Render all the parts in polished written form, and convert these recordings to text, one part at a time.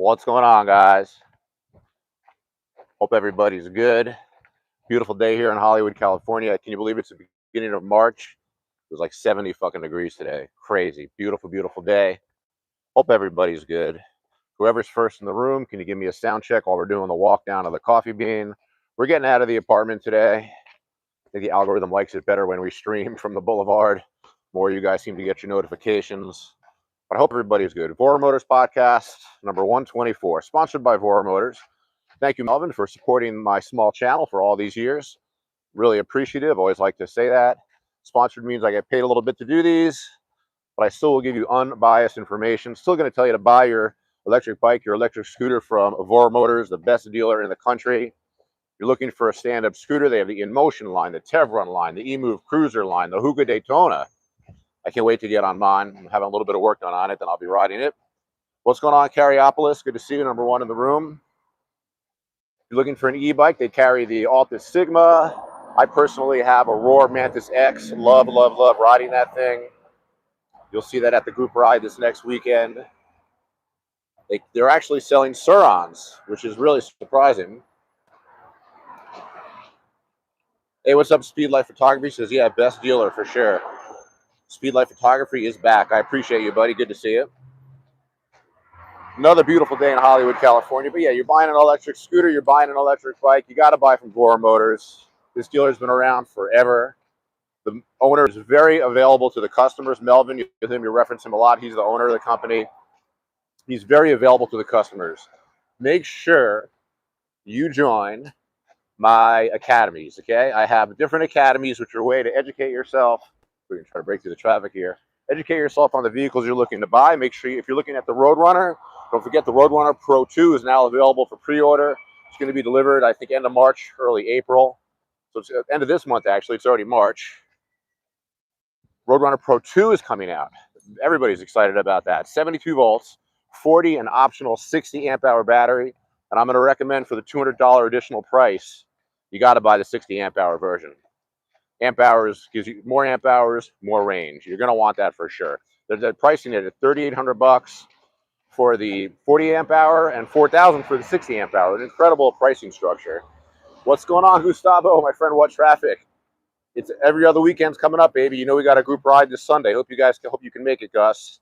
What's going on, guys? Hope everybody's good. Beautiful day here in Hollywood, California. Can you believe it's the beginning of March? It was like 70 fucking degrees today. Crazy. Beautiful, beautiful day. Hope everybody's good. Whoever's first in the room, can you give me a sound check while we're doing the walk down to the Coffee Bean? We're getting out of the apartment today. I think the algorithm likes it better when we stream from the Boulevard. More you guys seem to get your notifications. But I hope everybody's good. Voromotors podcast, number 124, sponsored by Voromotors. Thank you, Melvin, for supporting my small channel for all these years. Really appreciative. Always like to say that. Sponsored means I get paid a little bit to do these, but I still will give you unbiased information. Still going to tell you to buy your electric bike, your electric scooter from Voromotors, the best dealer in the country. You're looking for a stand-up scooter. They have the InMotion line, the Tevron line, the eMove Cruiser line, the Hookah Daytona. I can't wait to get on mine. I'm having a little bit of work done on it, then I'll be riding it. What's going on, Carriopolis? Good to see you, number one in the room. If you're looking for an e-bike, they carry the Altus Sigma. I personally have a Roar Mantis X. Love, love, love riding that thing. You'll see that at the group ride this next weekend. They're actually selling Surons, which is really surprising. Hey, what's up, Speedlight Photography? Says, yeah, best dealer for sure. Speedlight Photography is back. I appreciate you, buddy. Good to see you. Another beautiful day in Hollywood, California. But yeah, you're buying an electric scooter, you're buying an electric bike, you got to buy from Voromotors. This dealer's been around forever. The owner is very available to the customers. Melvin, you reference him a lot. He's the owner of the company. He's very available to the customers. Make sure you join my academies, okay? I have different academies, which are a way to educate yourself. We're going to try to break through the traffic here. Educate yourself on the vehicles you're looking to buy. Make sure if you're looking at the Roadrunner, don't forget the Roadrunner Pro 2 is now available for pre-order. It's going to be delivered, I think, end of March, early April. So it's end of this month, actually. It's already March. Roadrunner Pro 2 is coming out. Everybody's excited about that. 72 volts, 40 and optional 60 amp hour battery. And I'm going to recommend for the $200 additional price, you got to buy the 60 amp hour version. Amp hours gives you more amp hours, more range. You're going to want that for sure. They're pricing it at $3,800 for the 40 amp hour and $4,000 for the 60 amp hour. An incredible pricing structure. What's going on, Gustavo? My friend, what traffic? It's every other weekend's coming up, baby. You know we got a group ride this Sunday. Hope you can make it, Gus.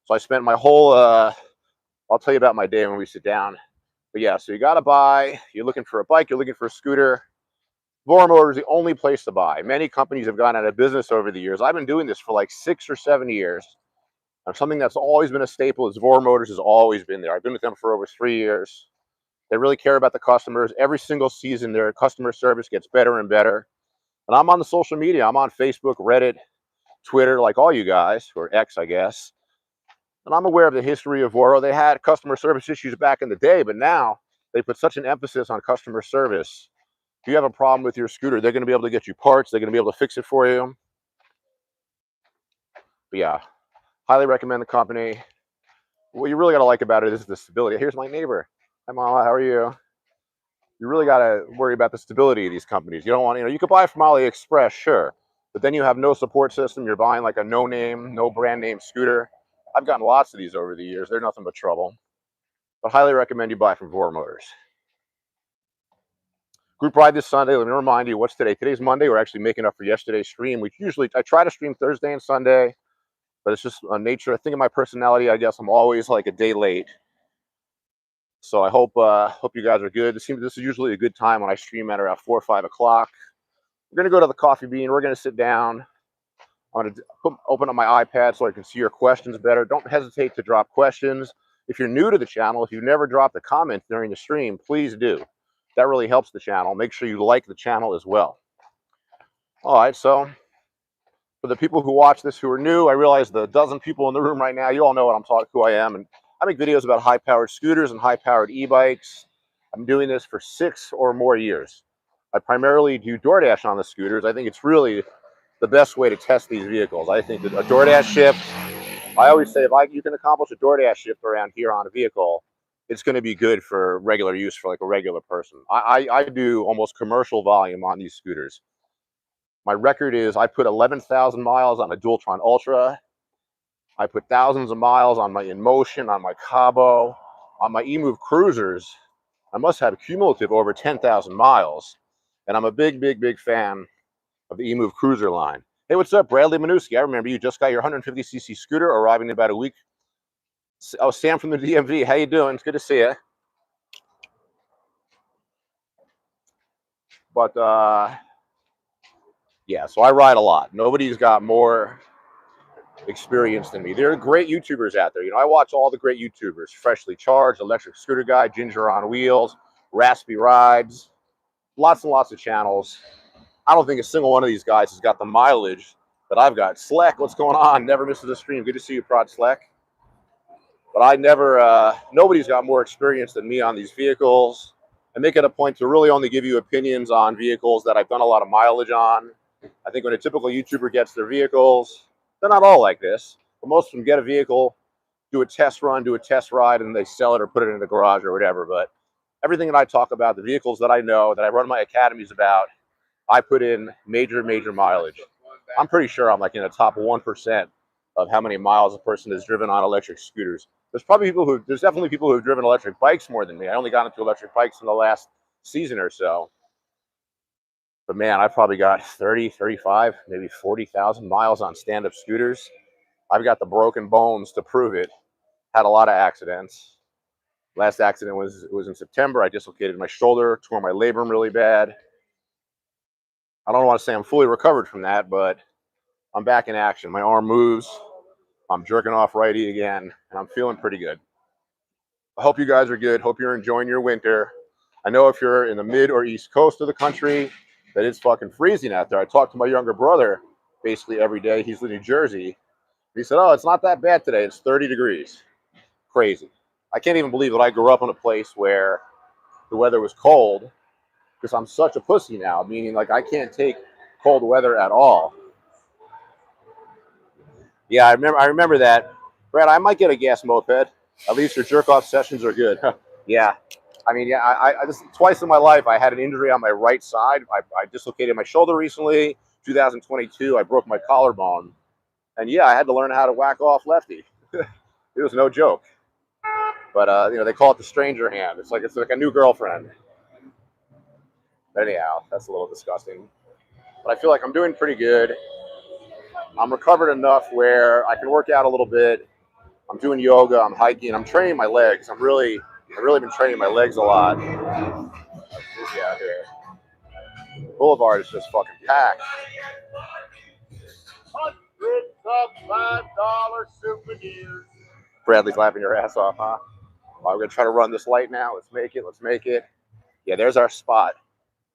So I spent my whole I'll tell you about my day when we sit down. But yeah, so you got to buy. You're looking for a bike. You're looking for a scooter. Voromotors is the only place to buy. Many companies have gone out of business over the years. I've been doing this for like 6 or 7 years. And something that's always been a staple is Voromotors has always been there. I've been with them for over 3 years. They really care about the customers. Every single season, their customer service gets better and better. And I'm on the social media. I'm on Facebook, Reddit, Twitter, like all you guys, or X, I guess. And I'm aware of the history of Voro. They had customer service issues back in the day, but now they put such an emphasis on customer service. If you have a problem with your scooter, they're going to be able to get you parts. They're going to be able to fix it for you. But yeah, highly recommend the company. What you really got to like about it is the stability. Here's my neighbor. Hi, Mama. How are you? You really got to worry about the stability of these companies. You don't want, you could buy from AliExpress, sure, but then you have no support system. You're buying like a no-name, no brand name scooter. I've gotten lots of these over the years. They're nothing but trouble. But highly recommend you buy from Voromotors. Group ride this Sunday. Let me remind you, what's today? Today's Monday. We're actually making up for yesterday's stream. I try to stream Thursday and Sunday, but it's just a nature. I think of my personality, I guess I'm always like a day late. So I hope you guys are good. This is usually a good time when I stream at around 4 or 5 o'clock. We're going to go to the Coffee Bean. We're going to sit down. I'm going to open up my iPad so I can see your questions better. Don't hesitate to drop questions. If you're new to the channel, if you've never dropped a comment during the stream, please do. That really helps the channel. Make sure you like the channel as well. All right, so for the people who watch this who are new, I realize the dozen people in the room right now, you all know what I'm talking, who I am. And I make videos about high-powered scooters and high-powered e-bikes. I'm doing this for 6 or more years. I primarily do DoorDash on the scooters. I think it's really the best way to test these vehicles. I think that a DoorDash shift, I always say if you can accomplish a DoorDash shift around here on a vehicle, it's going to be good for regular use for like a regular person. I do almost commercial volume on these scooters. My record is I put 11,000 miles on a Dualtron Ultra. I put thousands of miles on my InMotion, on my Cabo, on my eMove Cruisers. I must have cumulative over 10,000 miles. And I'm a big fan of the eMove Cruiser line. Hey, what's up, Bradley Minuski? I remember you just got your 150cc scooter arriving in about a week. Oh, Sam from the DMV. How you doing? It's good to see you. But, yeah, so I ride a lot. Nobody's got more experience than me. There are great YouTubers out there. You know, I watch all the great YouTubers. Freshly Charged, Electric Scooter Guy, Ginger on Wheels, Raspy Rides. Lots and lots of channels. I don't think a single one of these guys has got the mileage that I've got. Sleck, what's going on? Never misses a stream. Good to see you, Prod Sleck. But I never, nobody's got more experience than me on these vehicles. I make it a point to really only give you opinions on vehicles that I've done a lot of mileage on. I think when a typical YouTuber gets their vehicles, they're not all like this, but most of them get a vehicle, do a test run, do a test ride, and they sell it or put it in the garage or whatever. But everything that I talk about, the vehicles that I know, that I run my academies about, I put in major mileage. I'm pretty sure I'm like in the top 1% of how many miles a person has driven on electric scooters. There's definitely people who have driven electric bikes more than me. I only got into electric bikes in the last season or so. But man, I've probably got 30, 35, maybe 40,000 miles on stand-up scooters. I've got the broken bones to prove it. Had a lot of accidents. Last accident was in September. I dislocated my shoulder, tore my labrum really bad. I don't want to say I'm fully recovered from that, but I'm back in action. My arm moves. I'm jerking off righty again, and I'm feeling pretty good. I hope you guys are good. Hope you're enjoying your winter. I know if you're in the mid or east coast of the country, that it's fucking freezing out there. I talk to my younger brother basically every day. He's in New Jersey. He said, oh, it's not that bad today. It's 30 degrees. Crazy. I can't even believe that I grew up in a place where the weather was cold, because I'm such a pussy now, meaning like I can't take cold weather at all. Yeah, I remember that. Brad, I might get a gas moped. At least your jerk-off sessions are good. Yeah. I mean, yeah, I just twice in my life I had an injury on my right side. I dislocated my shoulder recently. 2022, I broke my collarbone. And yeah, I had to learn how to whack off lefty. It was no joke. But you know, they call it the stranger hand. It's like a new girlfriend. Anyhow, that's a little disgusting. But I feel like I'm doing pretty good. I'm recovered enough where I can work out a little bit. I'm doing yoga, I'm hiking, I'm training my legs. I've really been training my legs a lot. Busy out here. Boulevard is just fucking packed. Hundreds of $5 souvenirs. Bradley's laughing your ass off, huh? Well, we're gonna try to run this light now. Let's make it. Yeah, there's our spot.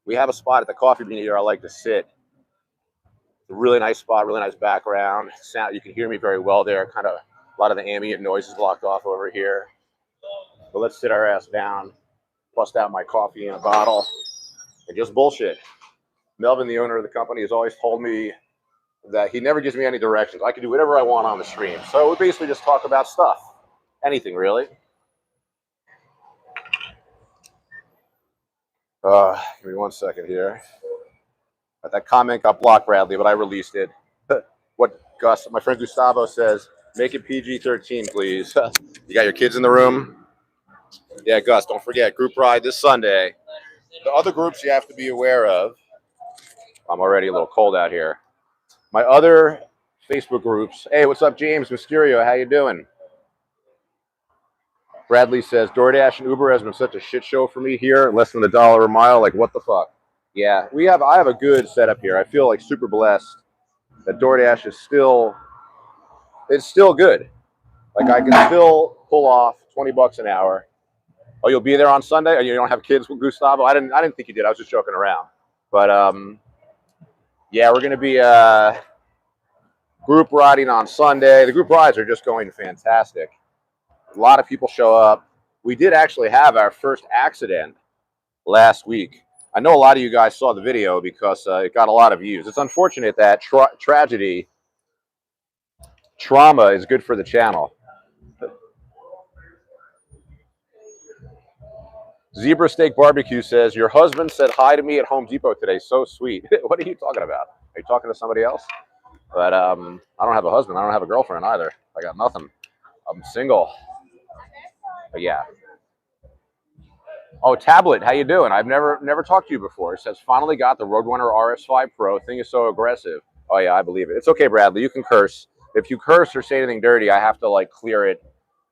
We have a spot at the coffee bean here I like to sit. It's a really nice spot, really nice background. Sound, you can hear me very well there. Kind of a lot of the ambient noise is blocked off over here. But let's sit our ass down, bust out my coffee in a bottle, and just bullshit. Melvin, the owner of the company, has always told me that he never gives me any directions. I can do whatever I want on the stream. So we basically just talk about stuff. Anything, really. Give me 1 second here. That comment got blocked, Bradley, but I released it. What Gus, my friend Gustavo says, make it PG-13, please. You got your kids in the room? Yeah, Gus, don't forget, group ride this Sunday. The other groups you have to be aware of. I'm already a little cold out here. My other Facebook groups. Hey, what's up, James Mysterio? How you doing? Bradley says, DoorDash and Uber has been such a shit show for me here. Less than $1 a mile. Like, what the fuck? Yeah, I have a good setup here. I feel like super blessed that DoorDash is still good. Like, I can still pull off 20 bucks an hour. Oh, you'll be there on Sunday? Oh, you don't have kids with Gustavo? I didn't think you did. I was just joking around. But yeah, we're gonna be group riding on Sunday. The group rides are just going fantastic. A lot of people show up. We did actually have our first accident last week. I know a lot of you guys saw the video because it got a lot of views. It's unfortunate that trauma is good for the channel. Zebra Steak Barbecue says, your husband said hi to me at Home Depot today. So sweet. What are you talking about? Are you talking to somebody else? But I don't have a husband. I don't have a girlfriend either. I got nothing. I'm single. But yeah. Oh, tablet. How you doing? I've never talked to you before. It says finally got the Roadrunner RS5 Pro. Thing is so aggressive. Oh yeah, I believe it. It's okay, Bradley. You can curse. If you curse or say anything dirty, I have to like clear it.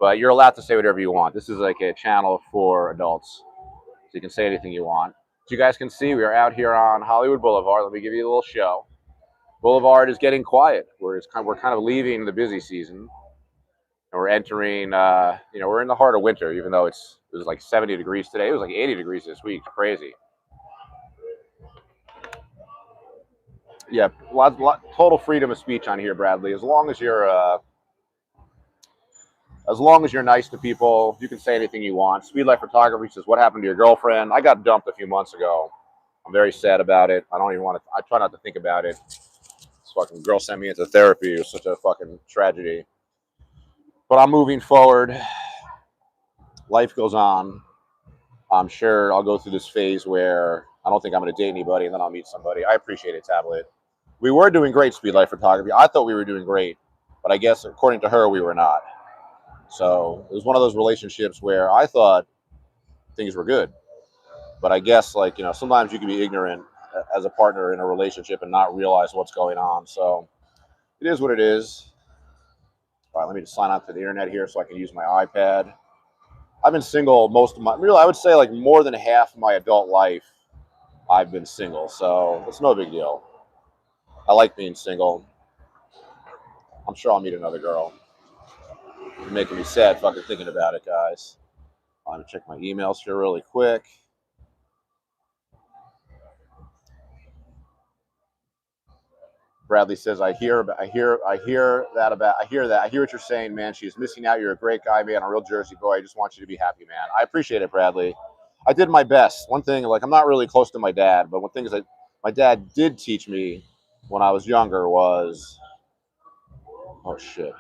But you're allowed to say whatever you want. This is like a channel for adults, so you can say anything you want. As you guys can see, we are out here on Hollywood Boulevard. Let me give you a little show. Boulevard is getting quiet. We're kind of leaving the busy season, and we're entering. We're in the heart of winter, even though it was like 70 degrees today. It was like 80 degrees this week. It's crazy. Yeah, total freedom of speech on here, Bradley. As long as you're nice to people, you can say anything you want. Speed Life Photography says, "What happened to your girlfriend?" I got dumped a few months ago. I'm very sad about it. I don't even want to. I try not to think about it. This fucking girl sent me into therapy. It was such a fucking tragedy. But I'm moving forward. Life goes on. I'm sure I'll go through this phase where I don't think I'm going to date anybody, and then I'll meet somebody. I appreciate it, Tablet. We were doing great, Speed Life Photography. I thought we were doing great, but I guess according to her, we were not. So it was one of those relationships where I thought things were good, but I guess sometimes you can be ignorant as a partner in a relationship and not realize what's going on. So it is what it is. All right, let me just sign out to the internet here so I can use my iPad. I've been single most of I would say like more than half of my adult life, I've been single. So it's no big deal. I like being single. I'm sure I'll meet another girl. You're making me sad fucking thinking about it, guys. I'm gonna check my emails here really quick. Bradley says, I hear what you're saying, man. She's missing out. You're a great guy, man. A real Jersey boy. I just want you to be happy, man. I appreciate it, Bradley. I did my best. One thing, I'm not really close to my dad, but one thing is that my dad did teach me when I was younger was, oh shit.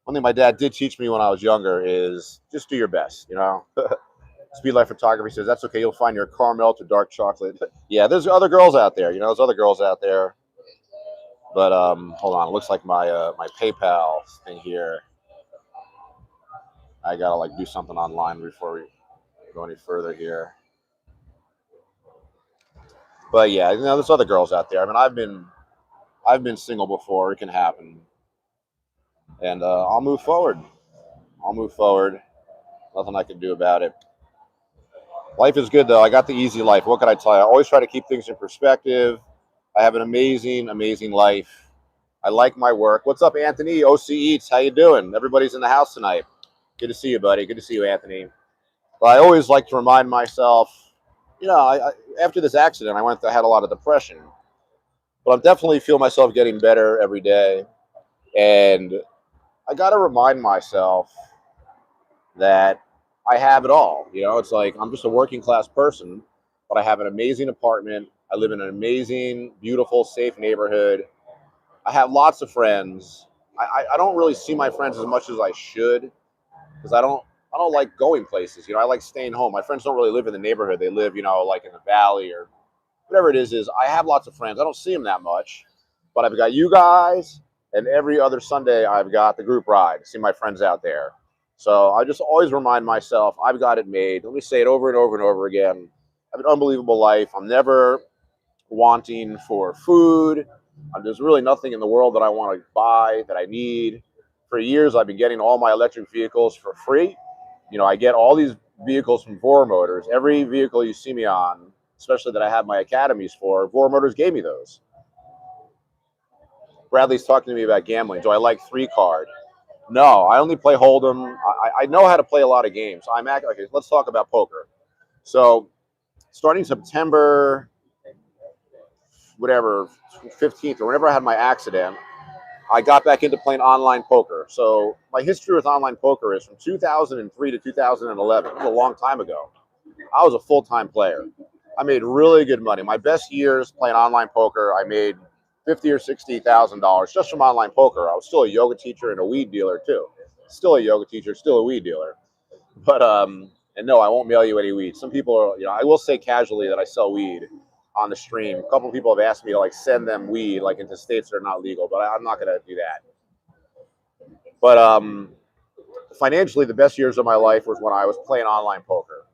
One thing my dad did teach me when I was younger is just do your best, Speed Life Photography says, that's okay. You'll find your caramel to dark chocolate. Yeah, there's other girls out there. There's other girls out there. But hold on, it looks like my my PayPal thing here. I gotta do something online before we go any further here. But yeah, there's other girls out there. I mean, I've been single before. It can happen, and I'll move forward. I'll move forward. Nothing I can do about it. Life is good though. I got the easy life. What can I tell you? I always try to keep things in perspective. I have an amazing, amazing life. I like my work. What's up, Anthony? OC Eats. How you doing? Everybody's in the house tonight. Good to see you, buddy. Good to see you, Anthony. But I always like to remind myself, after this accident, I had a lot of depression. But I definitely feel myself getting better every day. And I got to remind myself that I have it all. It's like I'm just a working class person, but I have an amazing apartment. I live in an amazing, beautiful, safe neighborhood. I have lots of friends. I don't really see my friends as much as I should because I don't like going places. I like staying home. My friends don't really live in the neighborhood. They live, like in the valley or whatever it is. I have lots of friends. I don't see them that much, but I've got you guys, and every other Sunday I've got the group ride. See my friends out there. So I just always remind myself I've got it made. Let me say it over and over and over again. I have an unbelievable life. I'm never wanting for food. There's really nothing in the world that I want to buy that I need. For years, I've been getting all my electric vehicles for free. I get all these vehicles from Voromotors. Every vehicle you see me on, especially that I have my academies for, Voromotors gave me those. Bradley's talking to me about gambling. Do I like 3-card? No, I only play Hold'em. I know how to play a lot of games. Okay, let's talk about poker. So, starting September, 15th or whenever I had my accident, I got back into playing online poker. So my history with online poker is from 2003 to 2011. It was a long time ago. I was a full-time player. I made really good money. My best years playing online poker, I made $50,000 or $60,000 just from online poker. I was still a yoga teacher and a weed dealer too. Still a yoga teacher, still a weed dealer. But and no, I won't mail you any weed. Some people are, I will say casually that I sell weed. on the stream. A couple of people have asked me to like send them weed like into states that are not legal, but I'm not gonna do that. But financially, the best years of my life was when I was playing online poker.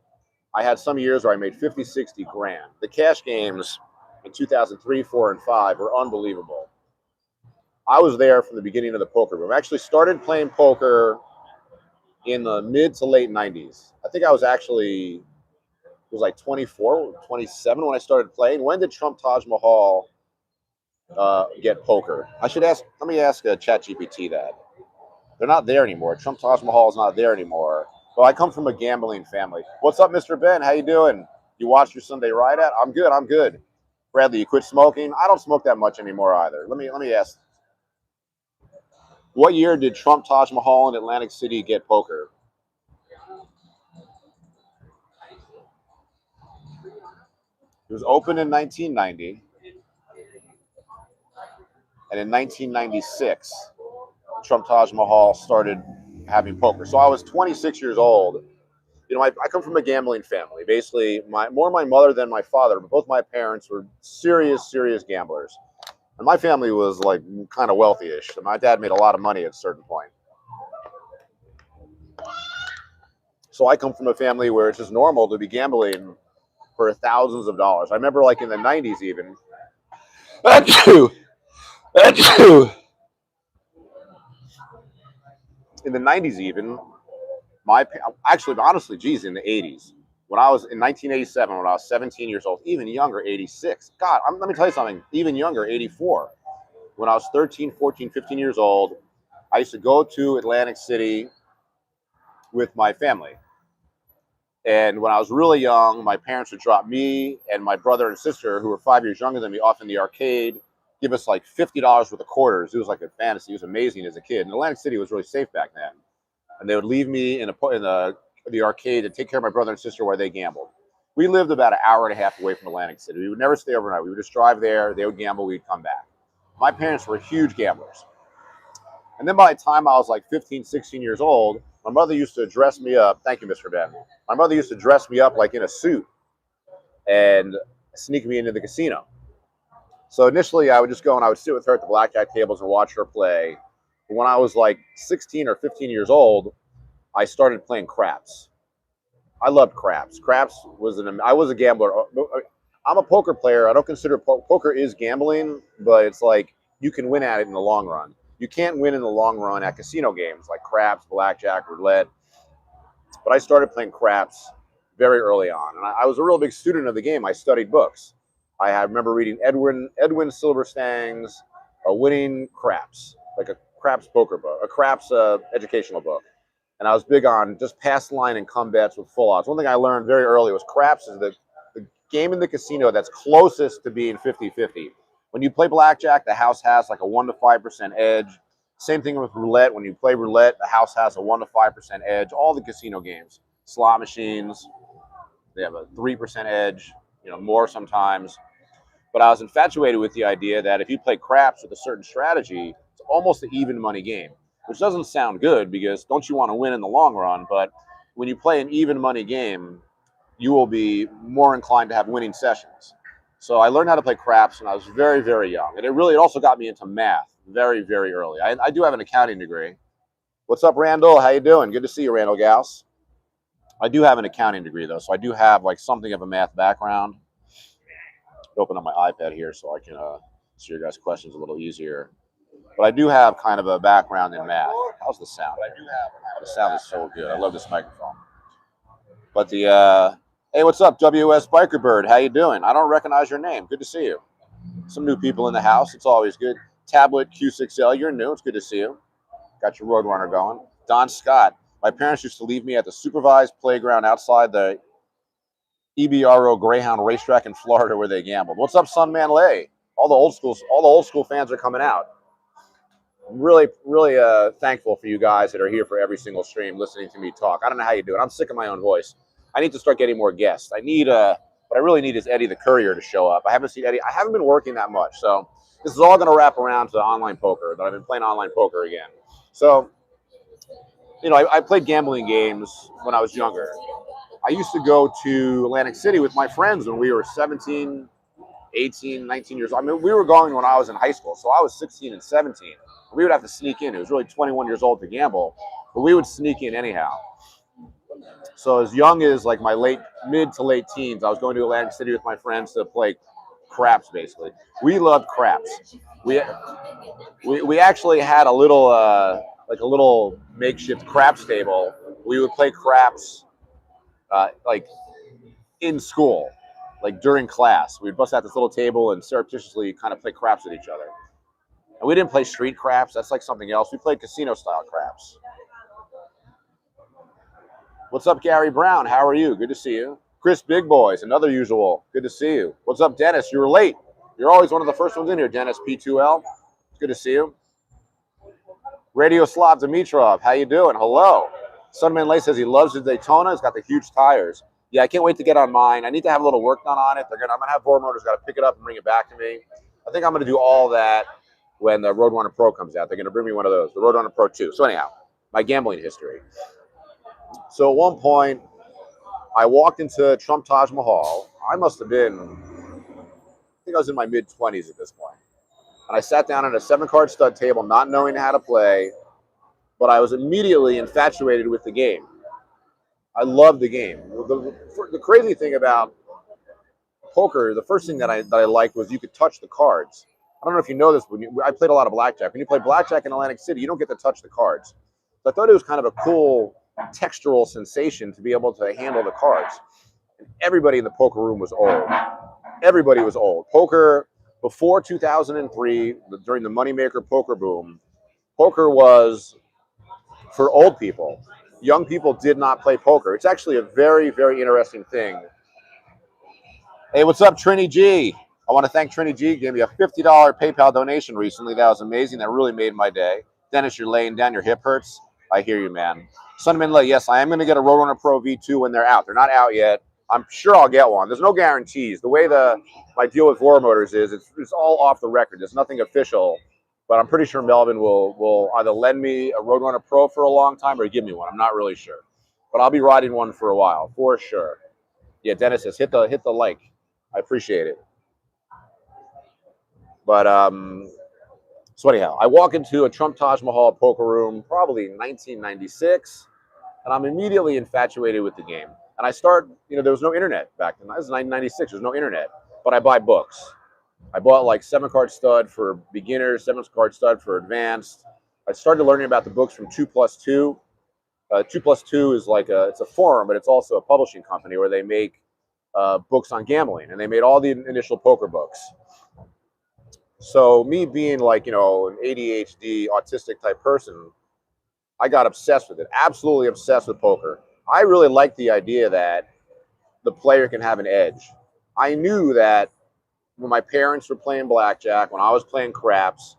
I had some years where I made 50, 60 grand. The cash games in 2003, 4, and 5 were unbelievable. I was there from the beginning of the poker boom. I actually started playing poker in the mid to late 90s. I think I was actually, it was like 24, 27 when I started playing. When did Trump Taj Mahal get poker? Let me ask ChatGPT that. They're not there anymore. Trump Taj Mahal is not there anymore. Well, I come from a gambling family. What's up, Mr. Ben? How you doing? You watch your Sunday ride at? I'm good. I'm good. Bradley, you quit smoking? I don't smoke that much anymore either. Let me ask. What year did Trump Taj Mahal in Atlantic City get poker? It was opened in 1990, and in 1996, Trump Taj Mahal started having poker. So I was 26 years old. You know, I come from a gambling family. Basically, more my mother than my father, but both my parents were serious gamblers. And my family was like kind of wealthy-ish. My dad made a lot of money at a certain point. So I come from a family where it's just normal to be gambling for thousands of dollars. I remember like in the 90s even. Achoo! Achoo! In the 90s even, honestly, geez, in the 80s, when I was in 1987, when I was 17 years old, even younger, 86. God, let me tell you something, even younger, 84. When I was 13, 14, 15 years old, I used to go to Atlantic City with my family. And when I was really young, my parents would drop me and my brother and sister, who were 5 years younger than me, off in the arcade, give us like $50 worth of quarters. It was like a fantasy. It was amazing as a kid. And Atlantic City was really safe back then. And they would leave me in the arcade to take care of my brother and sister while they gambled. We lived about an hour and a half away from Atlantic City. We would never stay overnight. We would just drive there. They would gamble. We'd come back. My parents were huge gamblers. And then by the time I was like 15, 16 years old, my mother used to dress me up. Thank you, Mr. Ben. My mother used to dress me up like in a suit and sneak me into the casino. So initially I would just go and I would sit with her at the blackjack tables and watch her play. But when I was like 16 or 15 years old, I started playing craps. I loved craps. I was a gambler. I'm a poker player. I don't consider poker is gambling, but it's like you can win at it in the long run. You can't win in the long run at casino games like craps, blackjack, roulette. But I started playing craps very early on, and I was a real big student of the game. I studied books. I remember reading Edwin Silverstang's Winning Craps, like a craps poker book, a craps educational book. And I was big on just pass line and come bets with full odds. One thing I learned very early was craps is the game in the casino that's closest to being 50-50. When you play blackjack, the house has like a 1 to 5% edge. Same thing with roulette. When you play roulette, the house has a 1 to 5% edge. All the casino games, slot machines, they have a 3% edge, more sometimes. But I was infatuated with the idea that if you play craps with a certain strategy, it's almost an even money game, which doesn't sound good because don't you want to win in the long run? But when you play an even money game, you will be more inclined to have winning sessions. So I learned how to play craps when I was very, very young. And it also got me into math very, very early. I do have an accounting degree. What's up, Randall? How you doing? Good to see you, Randall Gauss. I do have an accounting degree, though, so I do have like something of a math background. Open up my iPad here so I can see your guys' questions a little easier. But I do have kind of a background in math. How's the sound? The sound is so good. I love this microphone. But hey, what's up, WS Biker Bird? How you doing? I don't recognize your name. Good to see you. Some new people in the house. It's always good. Tablet Q6L, you're new. It's good to see you. Got your Roadrunner going. Don Scott. My parents used to leave me at the supervised playground outside the EBRO Greyhound racetrack in Florida where they gambled. What's up, Sunman Lay? All the old school fans are coming out. I'm really, really thankful for you guys that are here for every single stream listening to me talk. I don't know how you do it. I'm sick of my own voice. I need to start getting more guests. What I really need is Eddie the Courier to show up. I haven't seen Eddie. I haven't been working that much. So this is all going to wrap around to online poker, that I've been playing online poker again. So, I played gambling games when I was younger. I used to go to Atlantic City with my friends when we were 17, 18, 19 years old. I mean, we were going when I was in high school, so I was 16 and 17. We would have to sneak in. It was really 21 years old to gamble, but we would sneak in anyhow. So as young as like my mid to late teens, I was going to Atlantic City with my friends to play craps. Basically, we loved craps. We actually had a little like a little makeshift craps table. We would play craps like in school, like during class. We'd bust out this little table and surreptitiously kind of play craps with each other. And we didn't play street craps. That's like something else. We played casino style craps. What's up, Gary Brown? How are you? Good to see you. Chris Big Boys, another usual. Good to see you. What's up, Dennis? You were late. You're always one of the first ones in here, Dennis P2L. Good to see you. Radio Slav Dimitrov, how you doing? Hello. Sunman Lay says he loves the Daytona. It's got the huge tires. Yeah, I can't wait to get on mine. I need to have a little work done on it. I'm gonna have Voromotors got to pick it up and bring it back to me. I think I'm gonna do all that when the Roadrunner Pro comes out. They're gonna bring me one of those, the Roadrunner Pro 2. So anyhow, my gambling history. So at one point, I walked into Trump Taj Mahal. I must have been, I think I was in my mid-20s at this point. And I sat down at a 7-card stud table, not knowing how to play, but I was immediately infatuated with the game. I loved the game. The crazy thing about poker, the first thing that I liked was you could touch the cards. I don't know if you know this, but I played a lot of blackjack. When you play blackjack in Atlantic City, you don't get to touch the cards. So I thought it was kind of a cool textural sensation to be able to handle the cards. And everybody in the poker room was old. Everybody was old. Poker, before 2003, during the moneymaker poker boom, poker was for old people. Young people did not play poker. It's actually a very, very interesting thing. Hey, what's up, Trini G? I want to thank Trini G. Gave me a $50 PayPal donation recently. That was amazing. That really made my day. Dennis, you're laying down. Your hip hurts. I hear you, man. Sunman Lay, yes, I am going to get a Roadrunner Pro V2 when they're out. They're not out yet. I'm sure I'll get one. There's no guarantees. The way my deal with Voromotors is, it's all off the record. There's nothing official. But I'm pretty sure Melvin will either lend me a Roadrunner Pro for a long time or give me one. I'm not really sure. But I'll be riding one for a while, for sure. Yeah, Dennis says, hit the like. I appreciate it. But, so anyhow, I walk into a Trump Taj Mahal poker room, probably in 1996, and I'm immediately infatuated with the game. And I start, there was no internet back then. That was 1996. There's no internet. But I buy books. I bought like 7-card stud for beginners, 7-card stud for advanced. I started learning about the books from 2+2. 2+2 is like it's a forum, but it's also a publishing company where they make books on gambling, and they made all the initial poker books. So me being like, an ADHD, autistic type person, I got obsessed with it, absolutely obsessed with poker. I really liked the idea that the player can have an edge. I knew that when my parents were playing blackjack, when I was playing craps,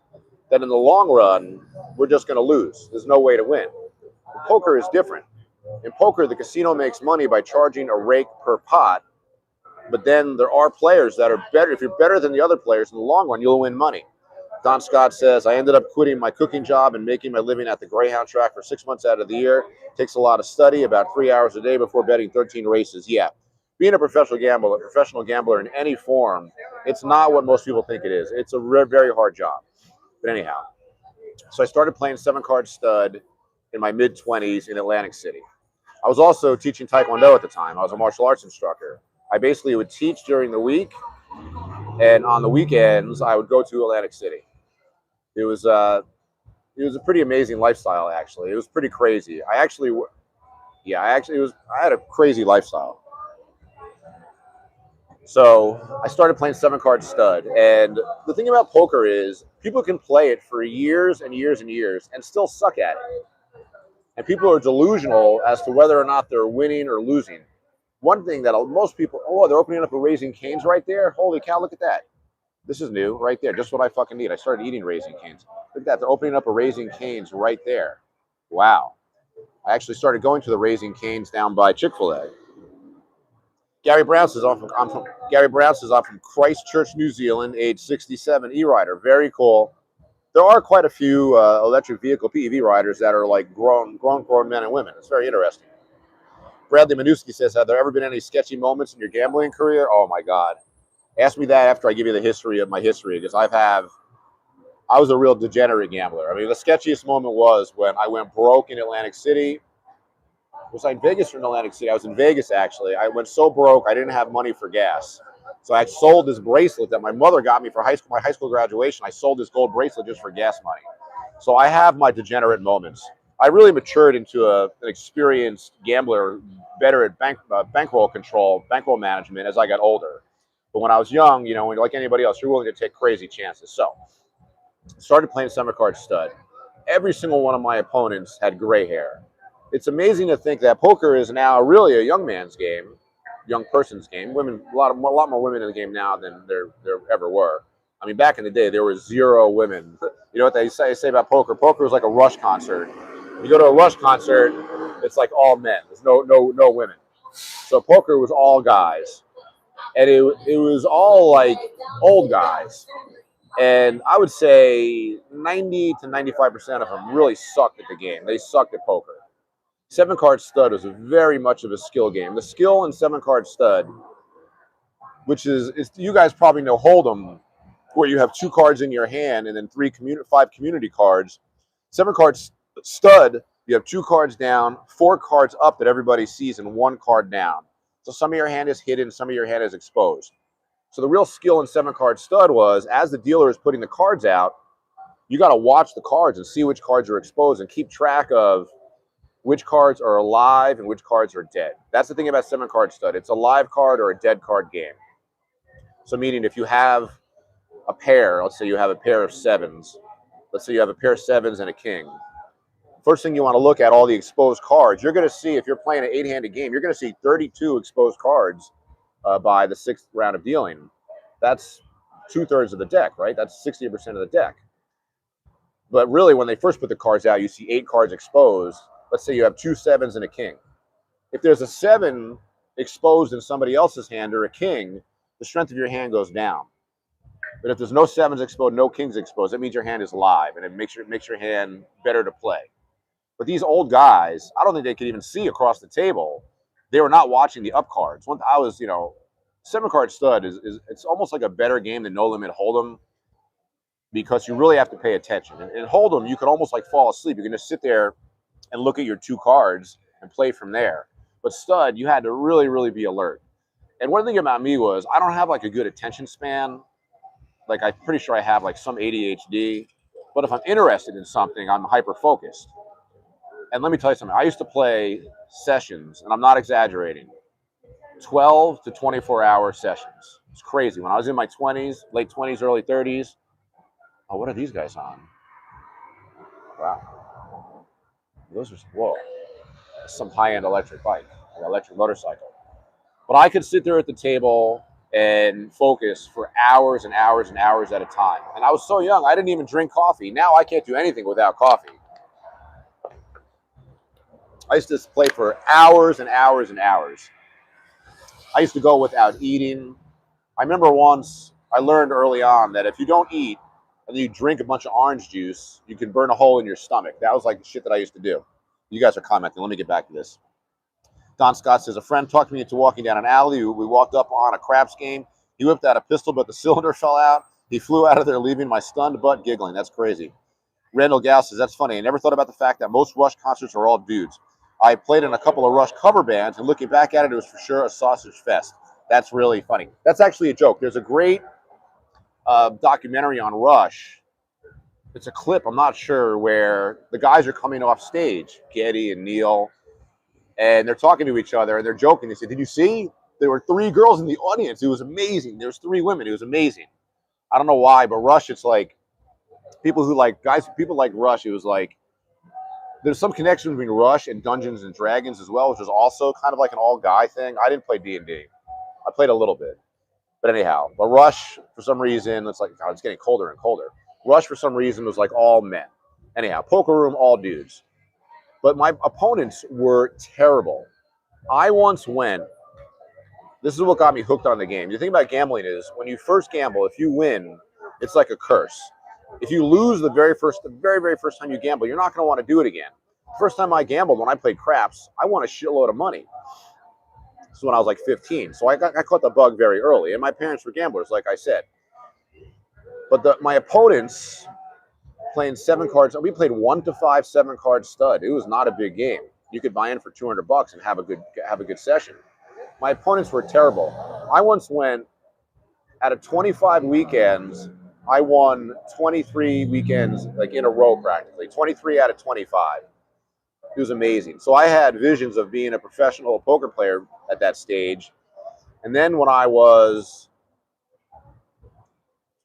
that in the long run, we're just going to lose. There's no way to win. Poker is different. In poker, the casino makes money by charging a rake per pot, but then there are players that are better. If you're better than the other players, in the long run, you'll win money. Don Scott says, I ended up quitting my cooking job and making my living at the Greyhound track for 6 months out of the year. Takes a lot of study, about 3 hours a day before betting 13 races. Yeah. Being a professional gambler in any form, it's not what most people think it is. It's a very hard job. But anyhow, so I started playing 7-card stud in my mid-20s in Atlantic City. I was also teaching Taekwondo at the time. I was a martial arts instructor. I basically would teach during the week, and on the weekends, I would go to Atlantic City. It was a pretty amazing lifestyle, actually. It was pretty crazy. I had a crazy lifestyle. So I started playing 7-card stud, and the thing about poker is people can play it for years and years and years and still suck at it. And people are delusional as to whether or not they're winning or losing. One thing that most people, they're opening up a Raising Cane's right there. Holy cow, look at that. This is new right there. Just what I fucking need. I started eating Raising Cane's. Look at that. They're opening up a Raising Cane's right there. Wow. I actually started going to the Raising Cane's down by Chick-fil-A. Gary Brown says, I'm from Christchurch, New Zealand, age 67, e-rider. Very cool. There are quite a few electric vehicle PEV riders that are like grown men and women. It's very interesting. Bradley Minuski says, have there ever been any sketchy moments in your gambling career? Oh my God. Ask me that after I give you the history of my history, because I was a real degenerate gambler. I mean, the sketchiest moment was when I went broke in Atlantic City. Was I in Vegas or in Atlantic City? I was in Vegas, actually. I went so broke, I didn't have money for gas. So I sold this bracelet that my mother got me for my high school graduation. I sold this gold bracelet just for gas money. So I have my degenerate moments. I really matured into an experienced gambler, better at bankroll control, bankroll management as I got older. But when I was young, you know, like anybody else, you're willing to take crazy chances. So I started playing summer card stud. Every single one of my opponents had gray hair. It's amazing to think that poker is now really a young man's game, young person's game. Women, a lot more women in the game now than there ever were. I mean, back in the day, there were 0 women. You know what they say about poker? Poker was like a Rush concert. You go to a Rush concert, it's like all men. There's no women. So poker was all guys, and it was all like old guys. And I would say 90 to 95% of them really sucked at the game. They sucked at poker. 7-card stud was very much of a skill game. The skill in 7-card stud, which is you guys probably know Hold'em, where you have 2 cards in your hand and then 5 community cards. 7-card stud, you have 2 cards down, 4 cards up that everybody sees, and 1 card down. So some of your hand is hidden, some of your hand is exposed. So the real skill in 7-card stud was, as the dealer is putting the cards out, you got to watch the cards and see which cards are exposed and keep track of which cards are alive and which cards are dead. That's the thing about 7-card stud. It's a live card or a dead card game. So meaning if you have a pair, let's say you have a pair of 7s. Let's say you have a pair of 7s and a king. First thing you want to look at all the exposed cards. You're going to see, if you're playing an 8-handed game, you're going to see 32 exposed cards by the 6th round of dealing. That's 2/3 of the deck, right? That's 60% of the deck. But really, when they first put the cards out, you see 8 cards exposed. Let's say you have 2 7s and a king. If there's a 7 exposed in somebody else's hand or a king, the strength of your hand goes down. But if there's no 7s exposed, no kings exposed, that means your hand is live, and it makes your hand better to play. But these old guys, I don't think they could even see across the table. They were not watching the up cards. When I was, 7-card stud is it's almost like a better game than No Limit Hold'em, because you really have to pay attention. In Hold'em, you can almost like fall asleep. You can just sit there and look at your 2 cards and play from there. But stud, you had to really, really be alert. And one thing about me was I don't have like a good attention span. Like, I'm pretty sure I have like some ADHD. But if I'm interested in something, I'm hyper-focused. And let me tell you something. I used to play sessions, and I'm not exaggerating, 12 to 24-hour sessions. It's crazy. When I was in my 20s, late 20s, early 30s, oh, what are these guys on? Wow. Those are, whoa, some high-end electric bike, an electric motorcycle. But I could sit there at the table and focus for hours and hours and hours at a time. And I was so young, I didn't even drink coffee. Now I can't do anything without coffee. I used to play for hours and hours and hours. I used to go without eating. I remember once I learned early on that if you don't eat and then you drink a bunch of orange juice, you can burn a hole in your stomach. That was like the shit that I used to do. You guys are commenting. Let me get back to this. Don Scott says, a friend talked me into walking down an alley. We walked up on a craps game. He whipped out a pistol, but the cylinder fell out. He flew out of there, leaving my stunned butt giggling. That's crazy. Randall Gal says, that's funny. I never thought about the fact that most Rush concerts are all dudes. I played in a couple of Rush cover bands, and looking back at it, it was for sure a sausage fest. That's really funny. That's actually a joke. There's a great documentary on Rush. It's a clip, I'm not sure, where the guys are coming off stage, Geddy and Neil, and they're talking to each other, and they're joking. They said, did you see? There were 3 girls in the audience. It was amazing. There's 3 women. It was amazing. I don't know why, but Rush, it's like, people like Rush, it was like, there's some connection between Rush and Dungeons and Dragons as well, which is also kind of like an all-guy thing. I didn't play D&D. I played a little bit. But anyhow, but Rush, for some reason, it's like, God, it's getting colder and colder. Rush, for some reason, was like all men. Anyhow, poker room, all dudes. But my opponents were terrible. I once went, this is what got me hooked on the game. The thing about gambling is, when you first gamble, if you win, it's like a curse. If you lose the very, very first time you gamble, you're not going to want to do it again. First time I gambled, when I played craps, I won a shitload of money. So when I was like 15. So I caught the bug very early. And my parents were gamblers, like I said. But my opponents playing 7 cards, we played 1 to 5 7-card stud. It was not a big game. You could buy in for $200 and have a good session. My opponents were terrible. I once went out of 25 weekends, I won 23 weekends like in a row practically, 23 out of 25. It was amazing. So I had visions of being a professional poker player at that stage. And then when I was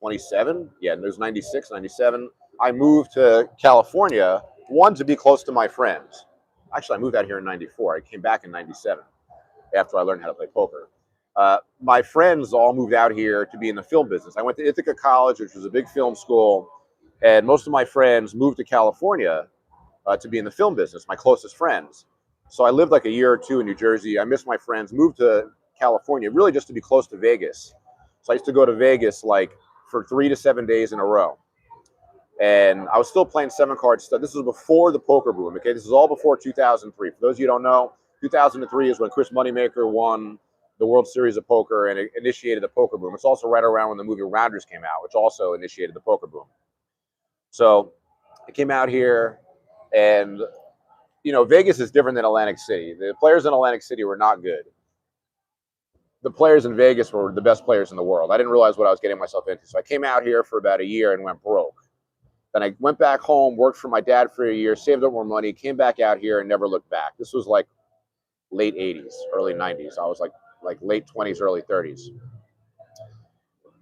27, yeah, it was 96, 97, I moved to California, one, to be close to my friends. Actually, I moved out here in 94. I came back in 97 after I learned how to play poker. My friends all moved out here to be in the film business. I went to Ithaca College, which was a big film school, and most of my friends moved to California to be in the film business, my closest friends. So I lived like a year or two in New Jersey. I missed my friends, moved to California, really just to be close to Vegas. So I used to go to Vegas like for 3 to 7 days in a row. And I was still playing 7-card stuff. This was before the poker boom, okay? This is all before 2003. For those of you who don't know, 2003 is when Chris Moneymaker won the World Series of Poker and it initiated the poker boom. It's also right around when the movie Rounders came out, which also initiated the poker boom. So I came out here, and, you know, Vegas is different than Atlantic City. The players in Atlantic City were not good. The players in Vegas were the best players in the world. I didn't realize what I was getting myself into. So I came out here for about a year and went broke. Then I went back home, worked for my dad for a year, saved up more money, came back out here and never looked back. This was like late 80s, early 90s. I was like late 20s, early 30s.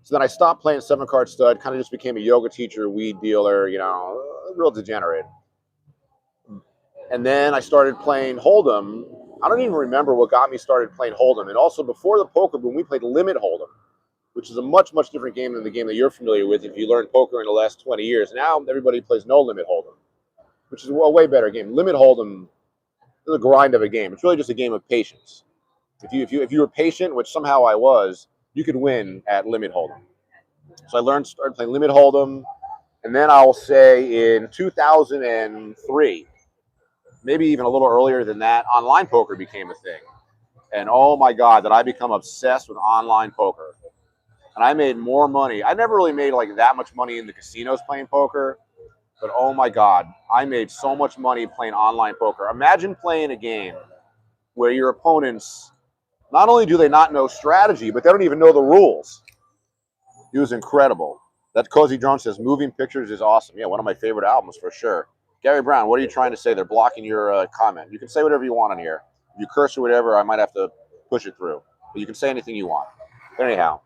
So then I stopped playing 7-card stud, kind of just became a yoga teacher, weed dealer, you know, real degenerate. And then I started playing Hold'em. I don't even remember what got me started playing Hold'em. And also before the poker boom, we played Limit Hold'em, which is a much, much different game than the game that you're familiar with if you learned poker in the last 20 years. Now everybody plays No Limit Hold'em, which is a way better game. Limit Hold'em is a grind of a game. It's really just a game of patience. If you were patient, which somehow I was, you could win at Limit Hold'em. So I started playing Limit Hold'em, and then I'll say in 2003, maybe even a little earlier than that, online poker became a thing. And oh my God, did I become obsessed with online poker. And I made more money. I never really made like that much money in the casinos playing poker, but oh my God, I made so much money playing online poker. Imagine playing a game where your opponents, not only do they not know strategy, but they don't even know the rules. It was incredible. That Cozy Drone says, Moving Pictures is awesome. Yeah, one of my favorite albums for sure. Gary Brown, what are you trying to say? They're blocking your comment. You can say whatever you want on here. If you curse or whatever, I might have to push it through. But you can say anything you want. But anyhow,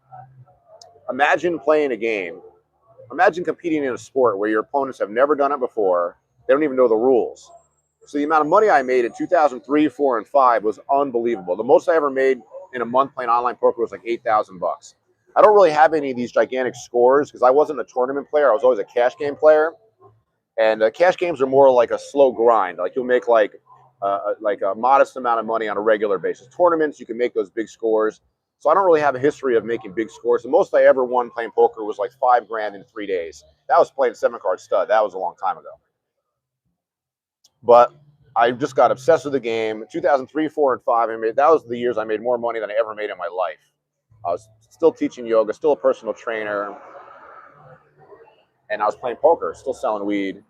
imagine playing a game. Imagine competing in a sport where your opponents have never done it before. They don't even know the rules. So the amount of money I made in 2003, 4, and 5 was unbelievable. The most I ever made in a month playing online poker was like $8,000. I don't really have any of these gigantic scores because I wasn't a tournament player. I was always a cash game player. And cash games are more like a slow grind. Like you'll make like a modest amount of money on a regular basis. Tournaments, you can make those big scores. So I don't really have a history of making big scores. The most I ever won playing poker was like $5,000 in 3 days. That was playing 7-card stud. That was a long time ago. But I just got obsessed with the game. 2003, 4, and 5, that was the years I made more money than I ever made in my life. I was still teaching yoga, still a personal trainer, and I was playing poker, still selling weed.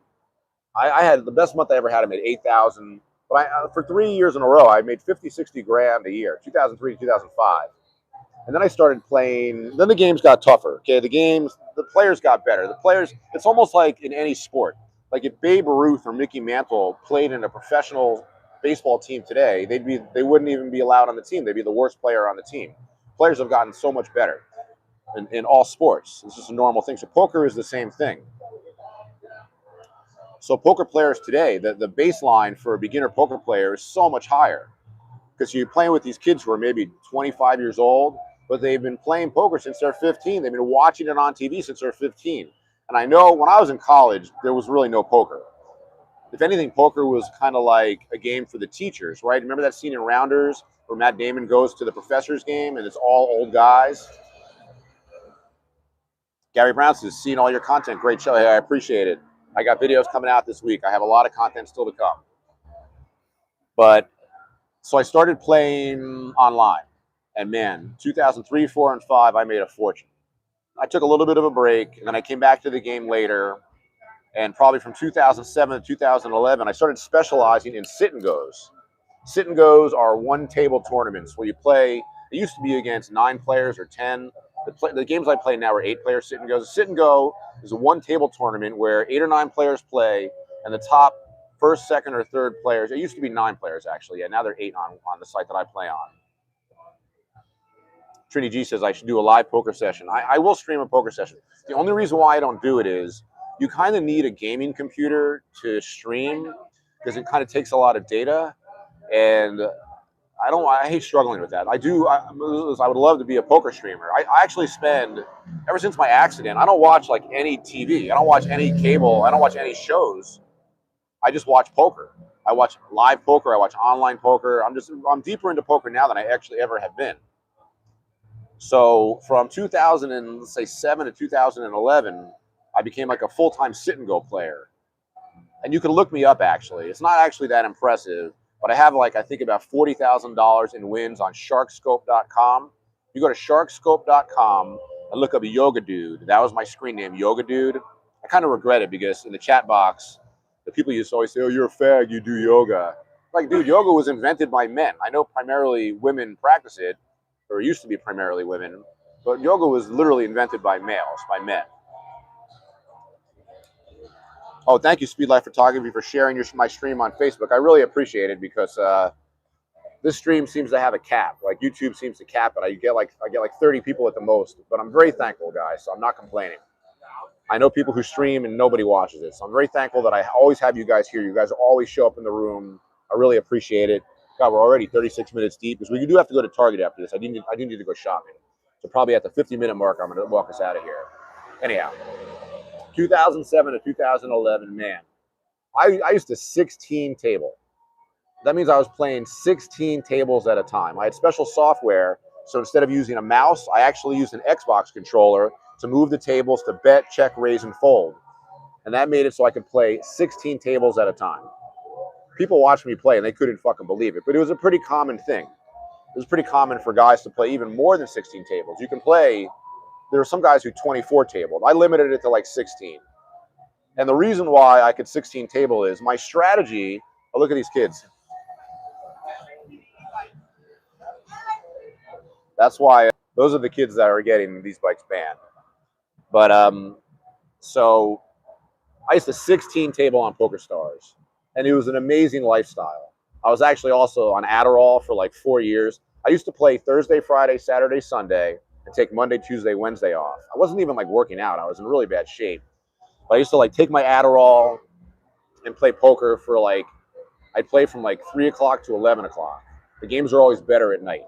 I had the best month I ever had. I made $8,000. But for 3 years in a row, I made 50, 60 grand a year, 2003 to 2005. And then I started playing. Then the games got tougher. Okay, the players got better. The players, it's almost like in any sport. Like if Babe Ruth or Mickey Mantle played in a professional baseball team today, they wouldn't even be allowed on the team. They'd be the worst player on the team. Players have gotten so much better in all sports. It's just a normal thing. So poker is the same thing. So poker players today, the baseline for a beginner poker player is so much higher because you're playing with these kids who are maybe 25 years old, but they've been playing poker since they're 15. They've been watching it on TV since they're 15. And I know when I was in college, there was really no poker. If anything, poker was kind of like a game for the teachers, right? Remember that scene in Rounders where Matt Damon goes to the professor's game and it's all old guys? Gary Brown says, seeing all your content, great show. Hey, I appreciate it. I got videos coming out this week. I have a lot of content still to come. But So I started playing online, and man, 2003, 4, and 5, I made a fortune. I took a little bit of a break, and then I came back to the game later. And probably from 2007 to 2011, I started specializing in sit and goes. Sit and goes are one table tournaments where you play. It used to be against 9 players or 10. The games I play now are 8-player sit and goes. Sit and go is a one table tournament where 8 or 9 players play, and the top first, second, or third players. It used to be 9 players actually. Yeah, now they're 8 on the site that I play on. Trini G says I should do a live poker session. I will stream a poker session. The only reason why I don't do it is you kind of need a gaming computer to stream because it kind of takes a lot of data, and I hate struggling with that. I would love to be a poker streamer. I actually spend, ever since my accident, I don't watch like any TV. I don't watch any cable. I don't watch any shows. I just watch poker. I watch live poker. I watch online poker. I'm deeper into poker now than I actually ever have been. So from 2007 to 2011, I became like a full-time sit and go player. And you can look me up actually. It's not actually that impressive, but I have like I think about $40,000 in wins on sharkscope.com. You go to sharkscope.com and look up Yoga Dude. That was my screen name, Yoga Dude. I kind of regret it because in the chat box, the people used to always say, "Oh, you're a fag, you do yoga." Like, dude, yoga was invented by men. I know primarily women practice it, or it used to be primarily women, but yoga was literally invented by males, by men. Oh, thank you, Speed Life Photography, for sharing my stream on Facebook. I really appreciate it because this stream seems to have a cap. Like YouTube seems to cap it. I get like 30 people at the most, but I'm very thankful, guys. So I'm not complaining. I know people who stream and nobody watches it, so I'm very thankful that I always have you guys here. You guys always show up in the room. I really appreciate it. God, we're already 36 minutes deep because we do have to go to Target after this. I do need to go shopping. So probably at the 50-minute mark, I'm going to walk us out of here. Anyhow, 2007 to 2011, man. I used to 16 table. That means I was playing 16 tables at a time. I had special software, so instead of using a mouse, I actually used an Xbox controller to move the tables to bet, check, raise, and fold. And that made it so I could play 16 tables at a time. People watched me play, and they couldn't fucking believe it. But it was a pretty common thing. It was pretty common for guys to play even more than 16 tables. You can play, there were some guys who 24 tabled. I limited it to like 16. And the reason why I could 16 table is my strategy. Oh, look at these kids. That's why those are the kids that are getting these bikes banned. But so I used to 16 table on PokerStars, and it was an amazing lifestyle. I was actually also on Adderall for like 4 years. I used to play Thursday, Friday, Saturday, Sunday, and take Monday, Tuesday, Wednesday off. I wasn't even like working out. I was in really bad shape. But I used to like take my Adderall and play poker for like, I'd play from like 3 o'clock to 11 o'clock. The games are always better at night.